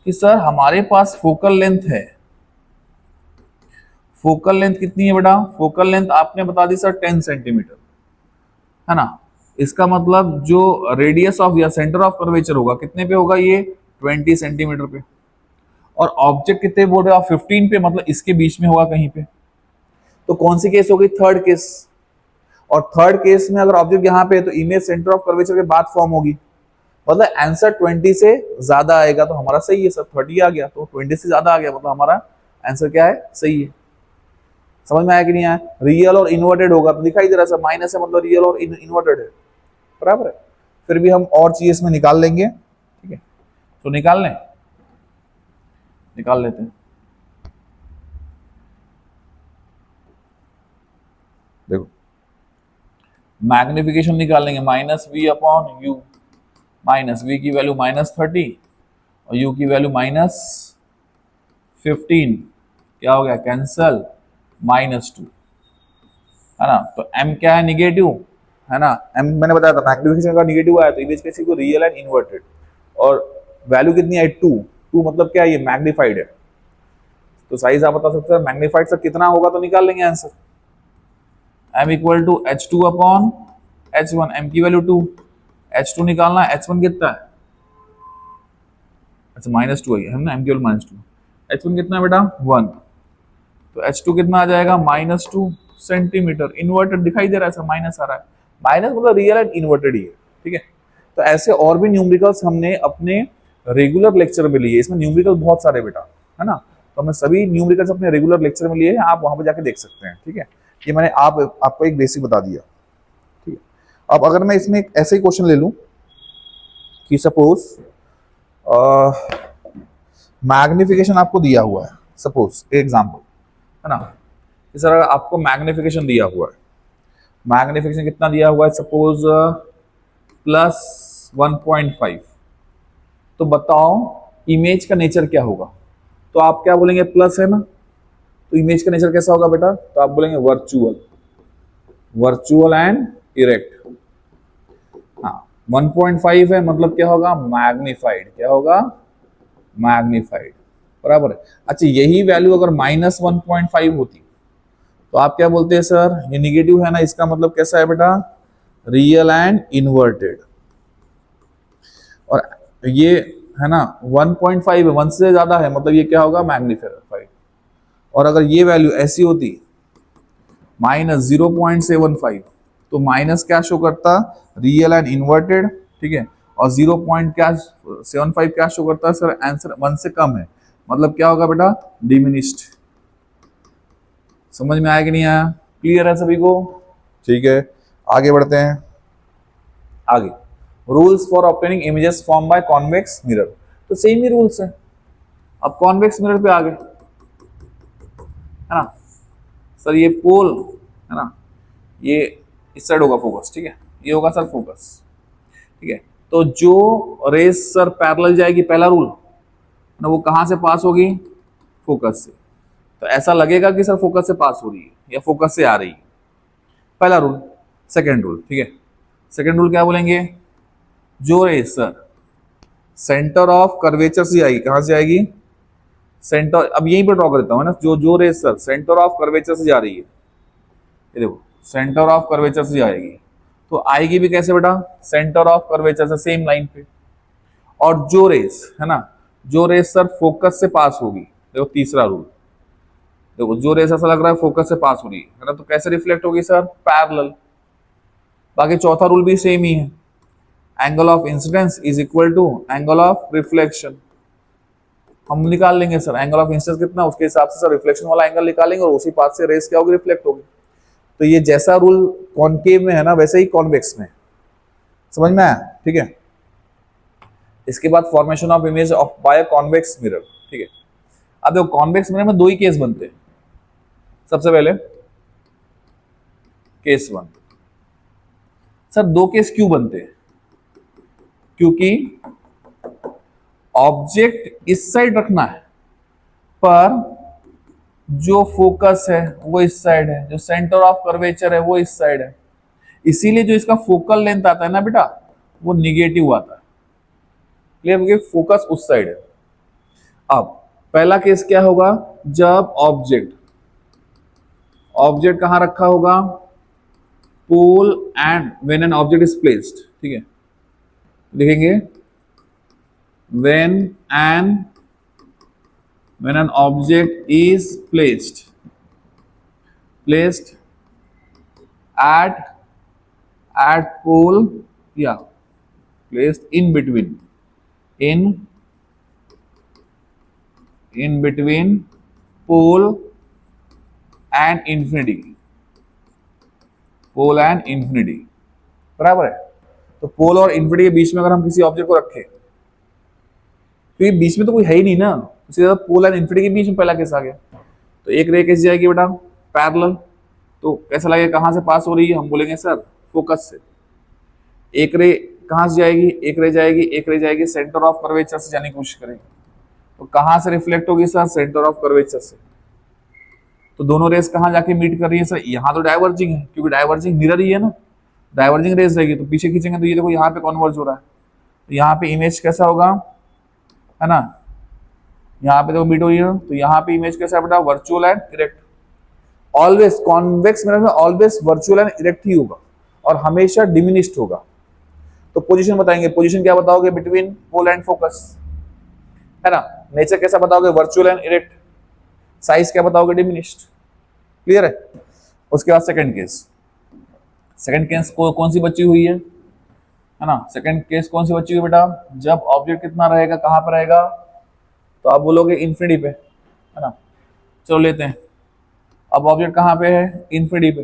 कि सर हमारे पास फोकल लेंथ है, फोकल लेंथ कितनी है बेटा, फोकल लेंथ आपने बता दी सर 10 सेंटीमीटर, है ना। इसका मतलब जो रेडियस ऑफ या सेंटर ऑफ कर्वेचर होगा कितने पे होगा, ये 20 सेंटीमीटर पे। और ऑब्जेक्ट कितने बोल रहे हो आप, 15 पे, मतलब इसके बीच में होगा कहीं पे। तो कौन सी केस हो गई, थर्ड केस। और थर्ड केस में अगर ऑब्जेक्ट यहाँ पे है, तो इमेज सेंटर ऑफ कर्वेचर के बाद फॉर्म होगी, मतलब आंसर 20 से ज्यादा आएगा, तो हमारा सही है सर, 30 आ गया, तो 20 से ज्यादा आ गया, मतलब हमारा आंसर क्या है, सही है। समझ में आया कि नहीं आया, रियल और इन्वर्टेड होगा तो दिखाई दे रहा है सर, माइनस है मतलब रियल और इन्वर्टेड है, बराबर है। फिर भी हम और चीज इसमें निकाल लेंगे, ठीक है। तो निकाल लें, निकाल लेते हैं। देखो मैग्निफिकेशन निकाल लेंगे, -v/u, माइनस v की वैल्यू -30 और u की वैल्यू -15, क्या हो गया, कैंसल, -2, है ना। तो m क्या है, निगेटिव, है ना। m मैंने बताया था मैग्निफिकेशन का निगेटिव आया, तो इमेज कैसी को, रियल एंड इन्वर्टेड। और वैल्यू कितनी आई, 2 मतलब क्या है, ये मैग्निफाइड है। तो साइज आप बता सकते हैं मैग्निफाइड सर कितना होगा, तो निकाल लेंगे answer, m = h2/, H1, m की वैल्यू 2, H2 निकालना, H1 कितना है, अच्छा -2 है ना, m की वैल्यू -2, H1 कितना है बेटा 1, तो H2 कितना आ जाएगा -2 सेंटीमीटर। इन्वर्टेड दिखाई दे रहा है, माइनस आ रहा है, माइनस मतलब रियल एंड इन्वर्टेड ही है, ठीक है। तो ऐसे और भी न्यूमेरिकल्स हमने अपने रेगुलर लेक्चर में लिए, इसमें न्यूमेरिकल बहुत सारे बेटा, है ना, तो हमने सभी न्यूमेरिकल्स अपने रेगुलर लेक्चर में लिए हैं, आप वहां पर जाके देख सकते हैं, ठीक है। ये मैंने आपको एक बेसिक बता दिया, ठीक है। अब अगर मैं इसमें एक ऐसे ही क्वेश्चन ले लूं कि सपोज मैग्निफिकेशन आपको दिया हुआ है, सपोज एग्जांपल, है ना, इस तरह आपको मैग्निफिकेशन दिया हुआ है, मैग्निफिकेशन कितना दिया हुआ है, सपोज +1.5, तो बताओ इमेज का नेचर क्या होगा, तो आप क्या बोलेंगे, प्लस है ना, तो इमेज का नेचर कैसा होगा बेटा, तो आप बोलेंगे वर्चुअल, वर्चुअल एंड इरेक्ट। हाँ 1.5 है मतलब क्या होगा, मैग्निफाइड, क्या होगा, मैग्निफाइड, बराबर है। अच्छा यही वैल्यू अगर -1.5 होती तो आप क्या बोलते हैं सर, ये निगेटिव है ना, इसका मतलब कैसा है बेटा, रियल एंड इन्वर्टेड। और ये है ना 1.5 है, 1 से ज्यादा है, मतलब ये क्या होगा, मैग्निफाइड। और अगर ये वैल्यू ऐसी होती -0.75, तो माइनस क्या शो करता, रियल एंड इन्वर्टेड, ठीक है, और 0.75 क्या शो करता है सर, आंसर 1 से कम है, मतलब क्या होगा बेटा, डिमिनिश्ड। समझ में आया कि नहीं आया, क्लियर है सभी को, ठीक है। आगे बढ़ते हैं, आगे rules for obtaining images form by convex mirror, तो सेम ही रूल्स है। अब कॉन्वेक्स मिरर पे आ गए, है ना सर, ये पोल है ना, ये इस साइड होगा फोकस, ठीक है, ये होगा सर फोकस, ठीक है। तो जो रेस सर पैरेलल जाएगी, पहला रूल ना, वो कहां से पास होगी, फोकस से, तो ऐसा लगेगा कि सर फोकस से पास हो रही है या फोकस से आ रही है, पहला रूल। सेकेंड रूल, ठीक है, सेकेंड रूल क्या बोलेंगे, जो rays sir centre of curvature से आएगी, कहां से आएगी, सेंटर, अब यहीं पर ड्रॉ कर देता हूं ना, जो rays sir centre of curvature से जा रही है, ये देखो सेंटर ऑफ कर्वेचर से जाएगी, तो आएगी भी कैसे बेटा, सेंटर ऑफ कर्वेचर से सेम लाइन पे। और जो रेस है ना, जो रेस सर फोकस से पास होगी, देखो तीसरा रूल, देखो जो रेस ऐसा लग रहा है फोकस से पास हो रही है ना, तो कैसे रिफ्लेक्ट होगी सर, पैरेलल। बाकी चौथा रूल भी सेम ही है, angle of incidence is equal to angle of reflection. हम निकाल लेंगे सर एंगल ऑफ इंसिडेंस कितना, उसके हिसाब से सर रिफ्लेक्शन वाला एंगल निकालेंगे, और उसी पाथ से रेस क्या होगी, रिफ्लेक्ट होगी। तो ये जैसा रूल कॉनकेव में है ना, वैसे ही कॉन्वेक्स में, समझ में आया, ठीक है। इसके बाद formation of image of by convex mirror, ठीक है। अब देखो कॉन्वेक्स मिरर में दो ही केस बनते हैं, सबसे पहले केस 1, सर दो केस क्यों बनते हैं, क्योंकि ऑब्जेक्ट इस साइड रखना है, पर जो फोकस है वो इस साइड है, जो सेंटर ऑफ कर्वेचर है वो इस साइड है, इसीलिए जो इसका फोकल लेंथ आता है ना बेटा, वो निगेटिव आता है, क्लियर, क्योंकि फोकस उस साइड है। अब पहला केस क्या होगा, जब ऑब्जेक्ट ऑब्जेक्ट कहां रखा होगा, pole and when an object is placed, ठीक है, लिखेंगे when an object is placed at pole, yeah, placed in between pole and infinity, बराबर है। तो पोल और इन्फिनिटी के बीच में अगर हम किसी ऑब्जेक्ट को रखें, क्योंकि बीच में तो कोई है ही नहीं ना, सीधा पोल एंड इन्फिनिटी के बीच में पहला केस आ गया, तो एक रे कैसे जाएगी बेटा, पैरेलल, तो कैसा लगेगा, कहां से पास हो रही है, हम बोलेंगे सर फोकस से। एक रे कहां से जाएगी, एक रे जाएगी सेंटर ऑफ कर्वेचर से जाने की कोशिश करेंगे, तो कहां से रिफ्लेक्ट होगी सर, सेंटर ऑफ कर्वेचर से। तो दोनों रेस कहां जाके मीट कर रही है सर, यहाँ तो डाइवर्जिंग है, क्योंकि डाइवर्जिंग मिरर ही है ना, डाइवर्जिंग रेस रहेगी, तो पीछे खींचेंगे तो ये देखो यहाँ पे कॉन्वर्ज हो रहा है, तो यहाँ पे इमेज कैसा होगा, है ना, यहाँ पे देखो मीट हो रही है, तो यहाँ पे इमेज कैसा है बेटा, virtual and erect. Always convex mirror में ऑलवेज वर्चुअल एंड इरेक्ट ही होगा, और हमेशा डिमिनिश्ड होगा। तो पोजीशन बताएंगे, पोजीशन क्या बताओगे, बिटवीन पोल एंड फोकस, है ना। नेचर कैसा बताओगे, वर्चुअल एंड इरेक्ट। साइज क्या बताओगे, डिमिनिश्ड। क्लियर है। उसके बाद सेकंड केस, सेकंड केस को कौन सी बची हुई है ना। सेकंड केस कौन सी बची हुई बेटा, जब ऑब्जेक्ट कितना रहेगा, कहां पर रहेगा, तो आप बोलोगे इंफिनिटी पे, है ना। चलो लेते हैं, अब ऑब्जेक्ट कहां पे है, इंफिनिटी पे।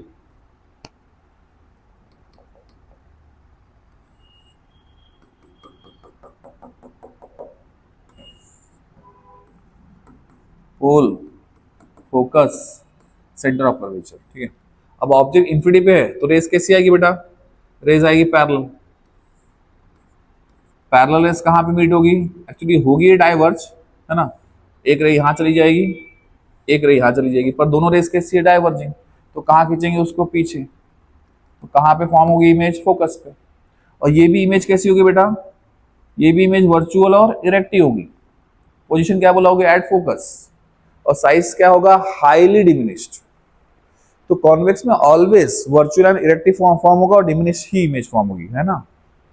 पोल, फोकस, सेंटर ऑफ कर्वेचर, ठीक है। अब ऑब्जेक्ट इंफिनिटी पे है तो रेस कैसी आएगी बेटा, रेस आएगी पैरेलल। पैरेलल रेस कहां पे मीट होगी, एक्चुअली होगी डाइवर्ज, है ना। एक रे यहां चली जाएगी, एक रे यहां चली जाएगी, पर दोनों रेस कैसी है, डाइवर्जिंग। तो कहां खींचेंगे उसको, पीछे। तो कहां पे फॉर्म होगी इमेज, फोकस पे। और ये भी इमेज कैसी होगी बेटा, ये भी इमेज वर्चुअल और इरेक्टिव होगी। पोजीशन क्या बोलोगे, एट फोकस। और साइज क्या होगा, हाईली डिमिनिश्ड। तो कॉन्वेक्स में ऑलवेज वर्चुअल एंड इरेक्टिव फॉर्म होगा और डिमिनिश ही इमेज फॉर्म होगी, है ना।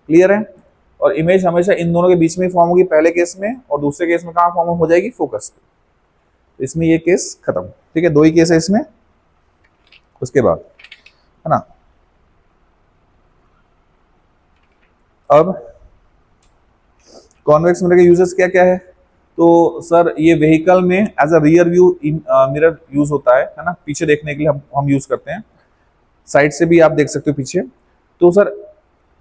क्लियर है। और इमेज हमेशा इन दोनों के बीच में फॉर्म होगी पहले केस में, और दूसरे केस में कहां फॉर्म हो जाएगी, फोकस पे। तो इसमें ये केस खत्म, ठीक है। दो ही केस है इसमें। उसके बाद, है ना, अब कॉन्वेक्स मिरर के यूजेस क्या क्या है। तो सर ये व्हीकल में as a rear view mirror use होता है ना, पीछे देखने के लिए हम यूज करते हैं। साइड से भी आप देख सकते हो पीछे। तो सर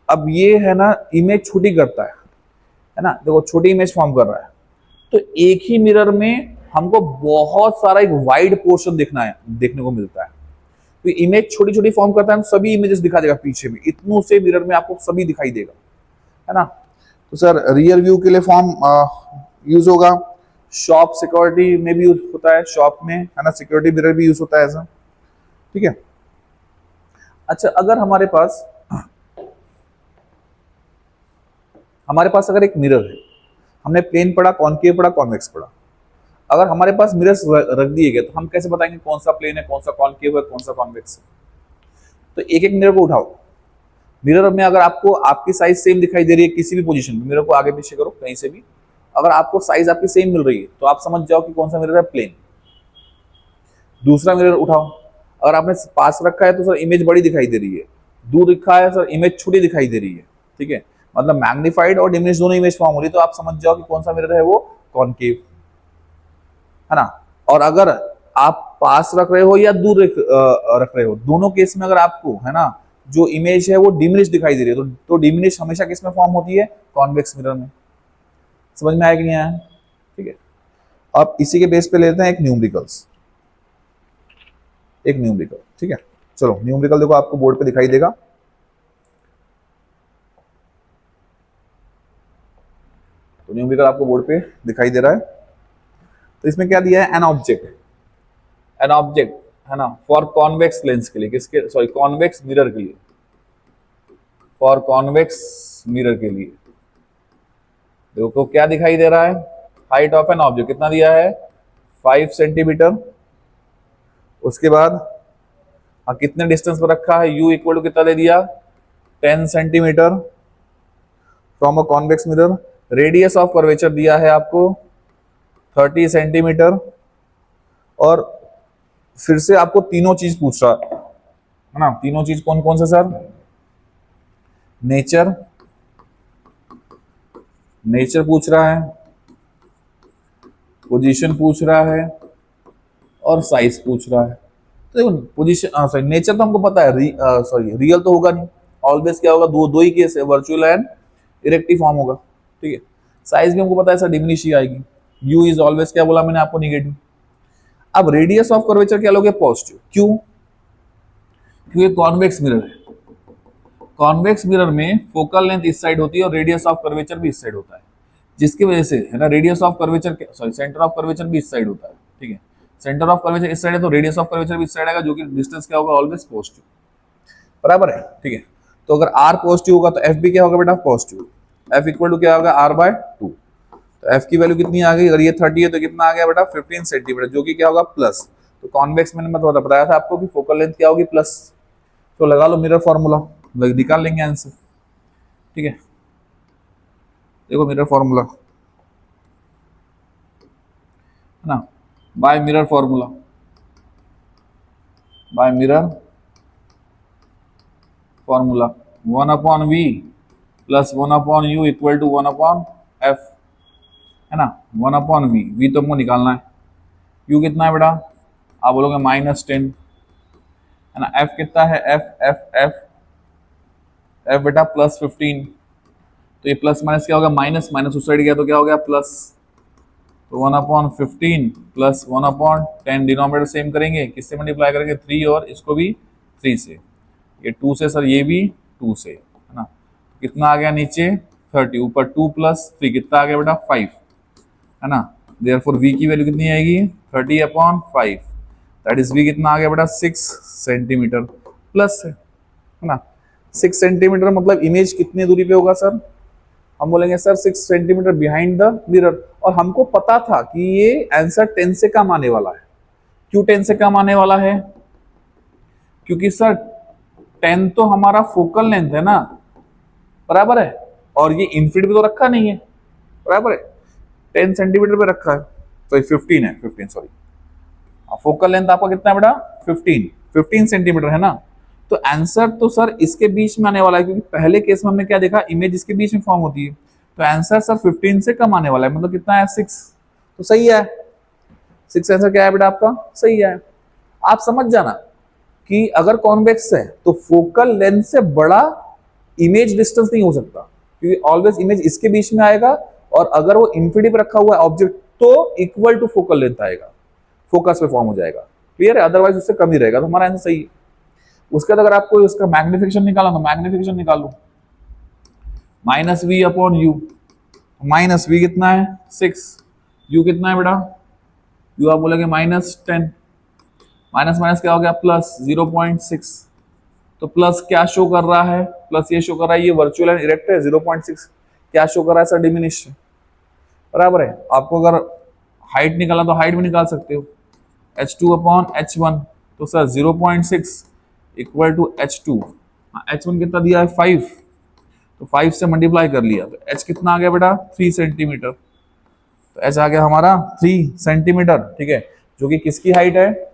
अब ये है ना, इमेज छोटी करता है ना, देखो छोटी इमेज फॉर्म कर रहा है। तो एक ही मिरर में हमको बहुत सारा एक वाइड पोर्शन देखने को मिलता है। तो इमेज छोटी छोटी फॉर्म करता है, सभी इमेजेस दिखा देगा पीछे में, इतनों से मिरर में आपको सभी दिखाई देगा, है ना। तो सर रियर व्यू के लिए फॉर्म यूज होगा। शॉप सिक्योरिटी में भी यूज होता है, शॉप में, है ना, सिक्योरिटी मिरर भी यूज होता है ऐसा, ठीक है। अच्छा, अगर हमारे पास अगर एक मिरर है, हमने प्लेन पढ़ा, कॉनकेव पढ़ा, कॉन्वेक्स पढ़ा। अगर हमारे पास मिरर्स रख दिए गए तो हम कैसे बताएंगे कौन सा प्लेन है, कौन सा कॉनकेव है, कौन सा कॉन्वेक्स है। तो एक एक मिरर को उठाओ। मिरर में अगर आपको आपकी साइज सेम दिखाई दे रही है किसी भी पोजीशन में, मिरर को आगे पीछे करो कहीं से भी, अगर आपको साइज आपकी सेम मिल रही है तो आप समझ जाओ कि कौन सा मिरर है, प्लेन। दूसरा मिरर उठाओ, अगर आपने पास रखा है तो सर इमेज बड़ी दिखाई दे रही है, दूर रखा है सर इमेज छोटी दिखाई दे रही है, ठीक है। मतलब मैग्नीफाइड और डिमिनिश दोनों इमेज फॉर्म हो रही है, तो आप समझ जाओ कि कौन सा मिरर है, वो कॉनकेव, है ना। और अगर आप पास रख रहे हो या दूर रख रहे हो, दोनों केस में अगर आपको, है ना, जो इमेज है वो डिमिनिश दिखाई दे रही है, तो डिमिनिश हमेशा किस में फॉर्म होती है, कॉन्वेक्स मिरर में। समझ में आया कि नहीं आया, ठीक है। अब इसी के बेस पे लेते हैं एक न्यूमेरिकल, ठीक है। चलो न्यूमेरिकल देखो, आपको बोर्ड पे दिखाई देगा। तो न्यूमेरिकल आपको बोर्ड पे दिखाई दे रहा है। तो इसमें क्या दिया है, एन ऑब्जेक्ट, है ना, फॉर कॉन्वेक्स लेंस के लिए, किसके, सॉरी, कॉन्वेक्स मिरर के लिए, फॉर कॉन्वेक्स मिरर के लिए। देखो क्या दिखाई दे रहा है, हाइट ऑफ एन ऑब्जेक्ट कितना दिया है, 5 सेंटीमीटर। उसके बाद कितने डिस्टेंस पर रखा है, u इक्वल टू कितना दे दिया, 10 centimetre from a convex mirror. Radius of curvature दिया है आपको 30 सेंटीमीटर। और फिर से आपको तीनों चीज पूछ रहा है ना, तीनों चीज कौन कौन से सर, नेचर पूछ रहा है, पोजीशन पूछ रहा है, और साइज पूछ रहा है। तो देखो पोजीशन, सॉरी, नेचर तो हमको पता है, सॉरी रियल तो होगा नहीं, ऑलवेज क्या होगा, दो ही केस है, वर्चुअल एंड इरेक्टिव फॉर्म होगा, ठीक है। साइज भी हमको पता है सर, डिमिनिश ही आएगी। u इज ऑलवेज क्या बोला मैंने आपको, निगेटिव। अब रेडियस ऑफ कर्वेचर क्या लोगे, पॉजिटिव। क्यों, क्योंकि कॉन्वेक्स मिरर है। कॉन्वेक्स मिरर में फोकल लेंथ इस साइड होती है और रेडियस ऑफ कर्वेचर भी इस साइड होता है, जिसकी वजह से, है ना, radius of curvature, sorry, centre of curvature भी इस साइड होता है, ठीक है। सेंटर ऑफ कर्वेचर इस साइड है तो रेडियस ऑफ कर्वेचर भी इस साइड आएगा, जो कि डिस्टेंस क्या होगा, ऑलवेज पॉजिटिव, बराबर है, ठीक है। तो अगर r पॉजिटिव होगा तो f भी क्या होगा बेटा, पॉजिटिव। f इक्वल टू क्या होगा, r/2। तो f की वैल्यू कितनी आ गई, अगर ये 30 है तो कितना आ गया बेटा, 15 सेंटीमीटर, जो कि क्या होगा, प्लस। तो कॉन्वेक्स मैंने बताया था आपको कि फोकल लेंथ क्या होगी, प्लस। तो लगा लो मिरर फॉर्मूला, निकाल लेंगे आंसर। ठीक है, देखो मिरर फॉर्मूला है ना, by mirror formula, by mirror formula 1/v plus 1/u equal to 1/f, है ना। 1/v, v तो हमको निकालना है, u कितना है बेटा, आप बोलोगे -10, है ना। f कितना है, f बेटा +15, तो ये प्लस माइनस क्या होगा, माइनस, माइनस उस साइड गया तो क्या हो गया प्लस, तो 1/15 प्लस 1/10, डिनोमिनेटर सेम करेंगे, किससे मल्टीप्लाई करेंगे, 3 और इसको भी 3 से, ये 2 से सर, ये भी 2 से, है ना। कितना आ गया नीचे 30, ऊपर 2 + 3 कितना आ गया बेटा 5, है ना। देयरफॉर v की वैल्यू कितनी आएगी 30/5, दैट इज v कितना आ गया बेटा 6 सेंटीमीटर प्लस है ना। 6 सेंटीमीटर मतलब इमेज कितनी दूरी पे होगा सर, हम बोलेंगे sir 6 centimetre behind the mirror, और हमको पता था कि ये आंसर 10 से कम आने वाला है। क्यों 10 से कम आने वाला है, क्योंकि सर 10 तो हमारा फोकल लेंथ है ना, बराबर है, और ये इन्फिनिटी पे तो रखा नहीं है, बराबर है, 10 सेंटीमीटर पे रखा है, तो ये 15 है, 15 सॉरी, फोकल लेंथ आपका कितना है बेटा 15 सेंटीमीटर है ना। तो आंसर तो सर इसके बीच में आने वाला है, क्योंकि पहले केस में हमने क्या देखा, इमेज इसके बीच में फॉर्म होती है, तो आंसर सर 15 से कम आने वाला है, मतलब कितना है 6, तो सही है, 6 आंसर क्या है बेटा आपका, सही है। आप समझ जाना कि अगर कॉन्वेक्स है तो फोकल लेंथ से बड़ा इमेज डिस्टेंस नहीं हो सकता, क्योंकि ऑलवेज इमेज इसके बीच में आएगा, और अगर वो इंफिनिटी पे रखा हुआ है ऑब्जेक्ट तो इक्वल टू फोकल लेंथ आएगा, फोकस पे फॉर्म हो जाएगा, क्लियर है, अदरवाइज उससे कम ही रहेगा, तो हमारा आंसर सही है। उसके बाद अगर आपको उसका मैग्निफिकेशन निकालना तो मैग्निफिकेशन निकाल लो, -v/u, -v कितना है 6, u कितना है बेटा, u आप बोलेंगे -10, माइनस माइनस क्या हो गया प्लस 0.6, तो प्लस क्या शो कर रहा है, प्लस ये शो कर रहा है, ये वर्चुअल एंड इरेक्ट है, 0.6 क्या शो कर रहा है सर, डिमिनिश, बराबर है। आपको अगर हाइट निकालना तो हाइट भी निकाल सकते हो, h2/h1, तो sir 0.6 equal to h2, h1 कितना दिया है 5, तो 5 से मल्टीप्लाई कर लिया, तो h कितना आ गया बेटा 3 सेंटीमीटर, तो h आ गया हमारा 3 सेंटीमीटर, ठीक है, जो कि किसकी हाइट है,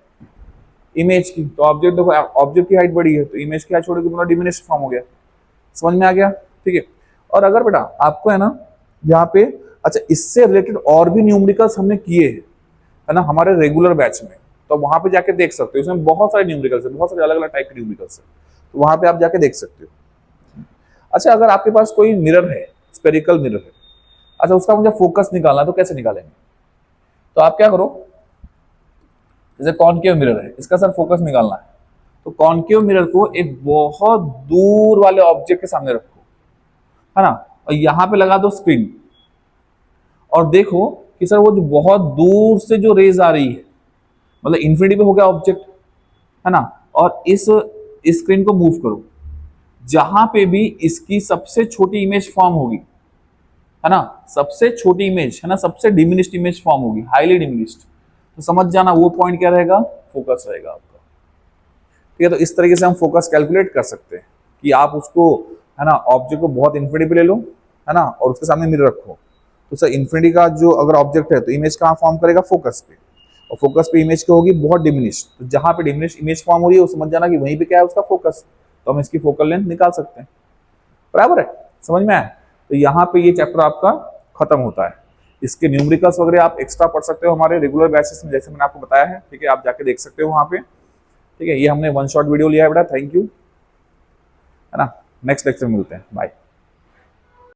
इमेज की। तो ऑब्जेक्ट देखो, ऑब्जेक्ट की हाइट बड़ी है तो इमेज की हाइट छोड़ेगी, पूरा डिमिनिश फॉर्म हो गया, समझ में आ गया, ठीक है। और अगर बेटा आपको है ना यहाँ पे, अच्छा इससे रिलेटेड और भी न्यूमेरिकल्स हमने किए हैं, है ना, हमारे रेगुलर बैच में, तो वहां पे जाके देख सकते हो, इसमें बहुत सारे न्यूमेरिकल्स है, बहुत सारे अलग अलग टाइप के न्यूमेरिकल्स है, तो वहां पे आप जाके देख सकते हो। अच्छा अगर आपके पास कोई मिरर है, स्पेरिकल मिरर है, अच्छा उसका मुझे फोकस निकालना है, तो कैसे निकालेंगे, तो आप क्या करो, जैसे कॉनकेव मिरर है, इसका सर फोकस निकालना है, तो कॉनकेव मिरर को एक बहुत दूर वाले ऑब्जेक्ट के सामने रखो, है ना, और यहां पे लगा दो स्क्रीन, और देखो कि सर वो जो बहुत दूर से जो रेज आ रही है, मतलब इन्फिनिटी पे हो गया ऑब्जेक्ट, है ना, और इस स्क्रीन को मूव करो, जहां पे भी इसकी सबसे छोटी इमेज फॉर्म होगी, है ना, सबसे छोटी इमेज, है ना, सबसे डिमिनिश्ड इमेज फॉर्म होगी, हाईली डिमिनिश्ड, तो समझ जाना वो पॉइंट क्या रहेगा, फोकस रहेगा आपका, ठीक है। तो इस तरीके से हम फोकस कैलकुलेट कर सकते हैं कि आप उसको, है ना, ऑब्जेक्ट को बहुत इन्फिनिटी पे ले लो, है ना, और उसके सामने मिरर रखो, तो सर इन्फिनिटी का जो अगर ऑब्जेक्ट है तो इमेज कहाँ फॉर्म करेगा, फोकस पे, और फोकस पे इमेज क्या होगी, बहुत डिमिनिश, तो जहां पे डिमिनिश इमेज फॉर्म हो रही है वो समझ जाना कि वहीं पे क्या है उसका फोकस, तो हम इसकी फोकल लेंथ निकाल सकते हैं, बराबर है, समझ में आया। तो यहाँ पे ये चैप्टर आपका खत्म होता है, इसके न्यूमेरिकल्स वगैरह आप एक्स्ट्रा पढ़ सकते हो हमारे रेगुलर बैचेस में, जैसे मैंने आपको बताया है, ठीक है, आप जाके देख सकते हो वहां पे, ठीक है। ये हमने 1 शॉट वीडियो लिया है बेटा, थैंक यू, है ना, नेक्स्ट लेक्चर में मिलते हैं, बाय।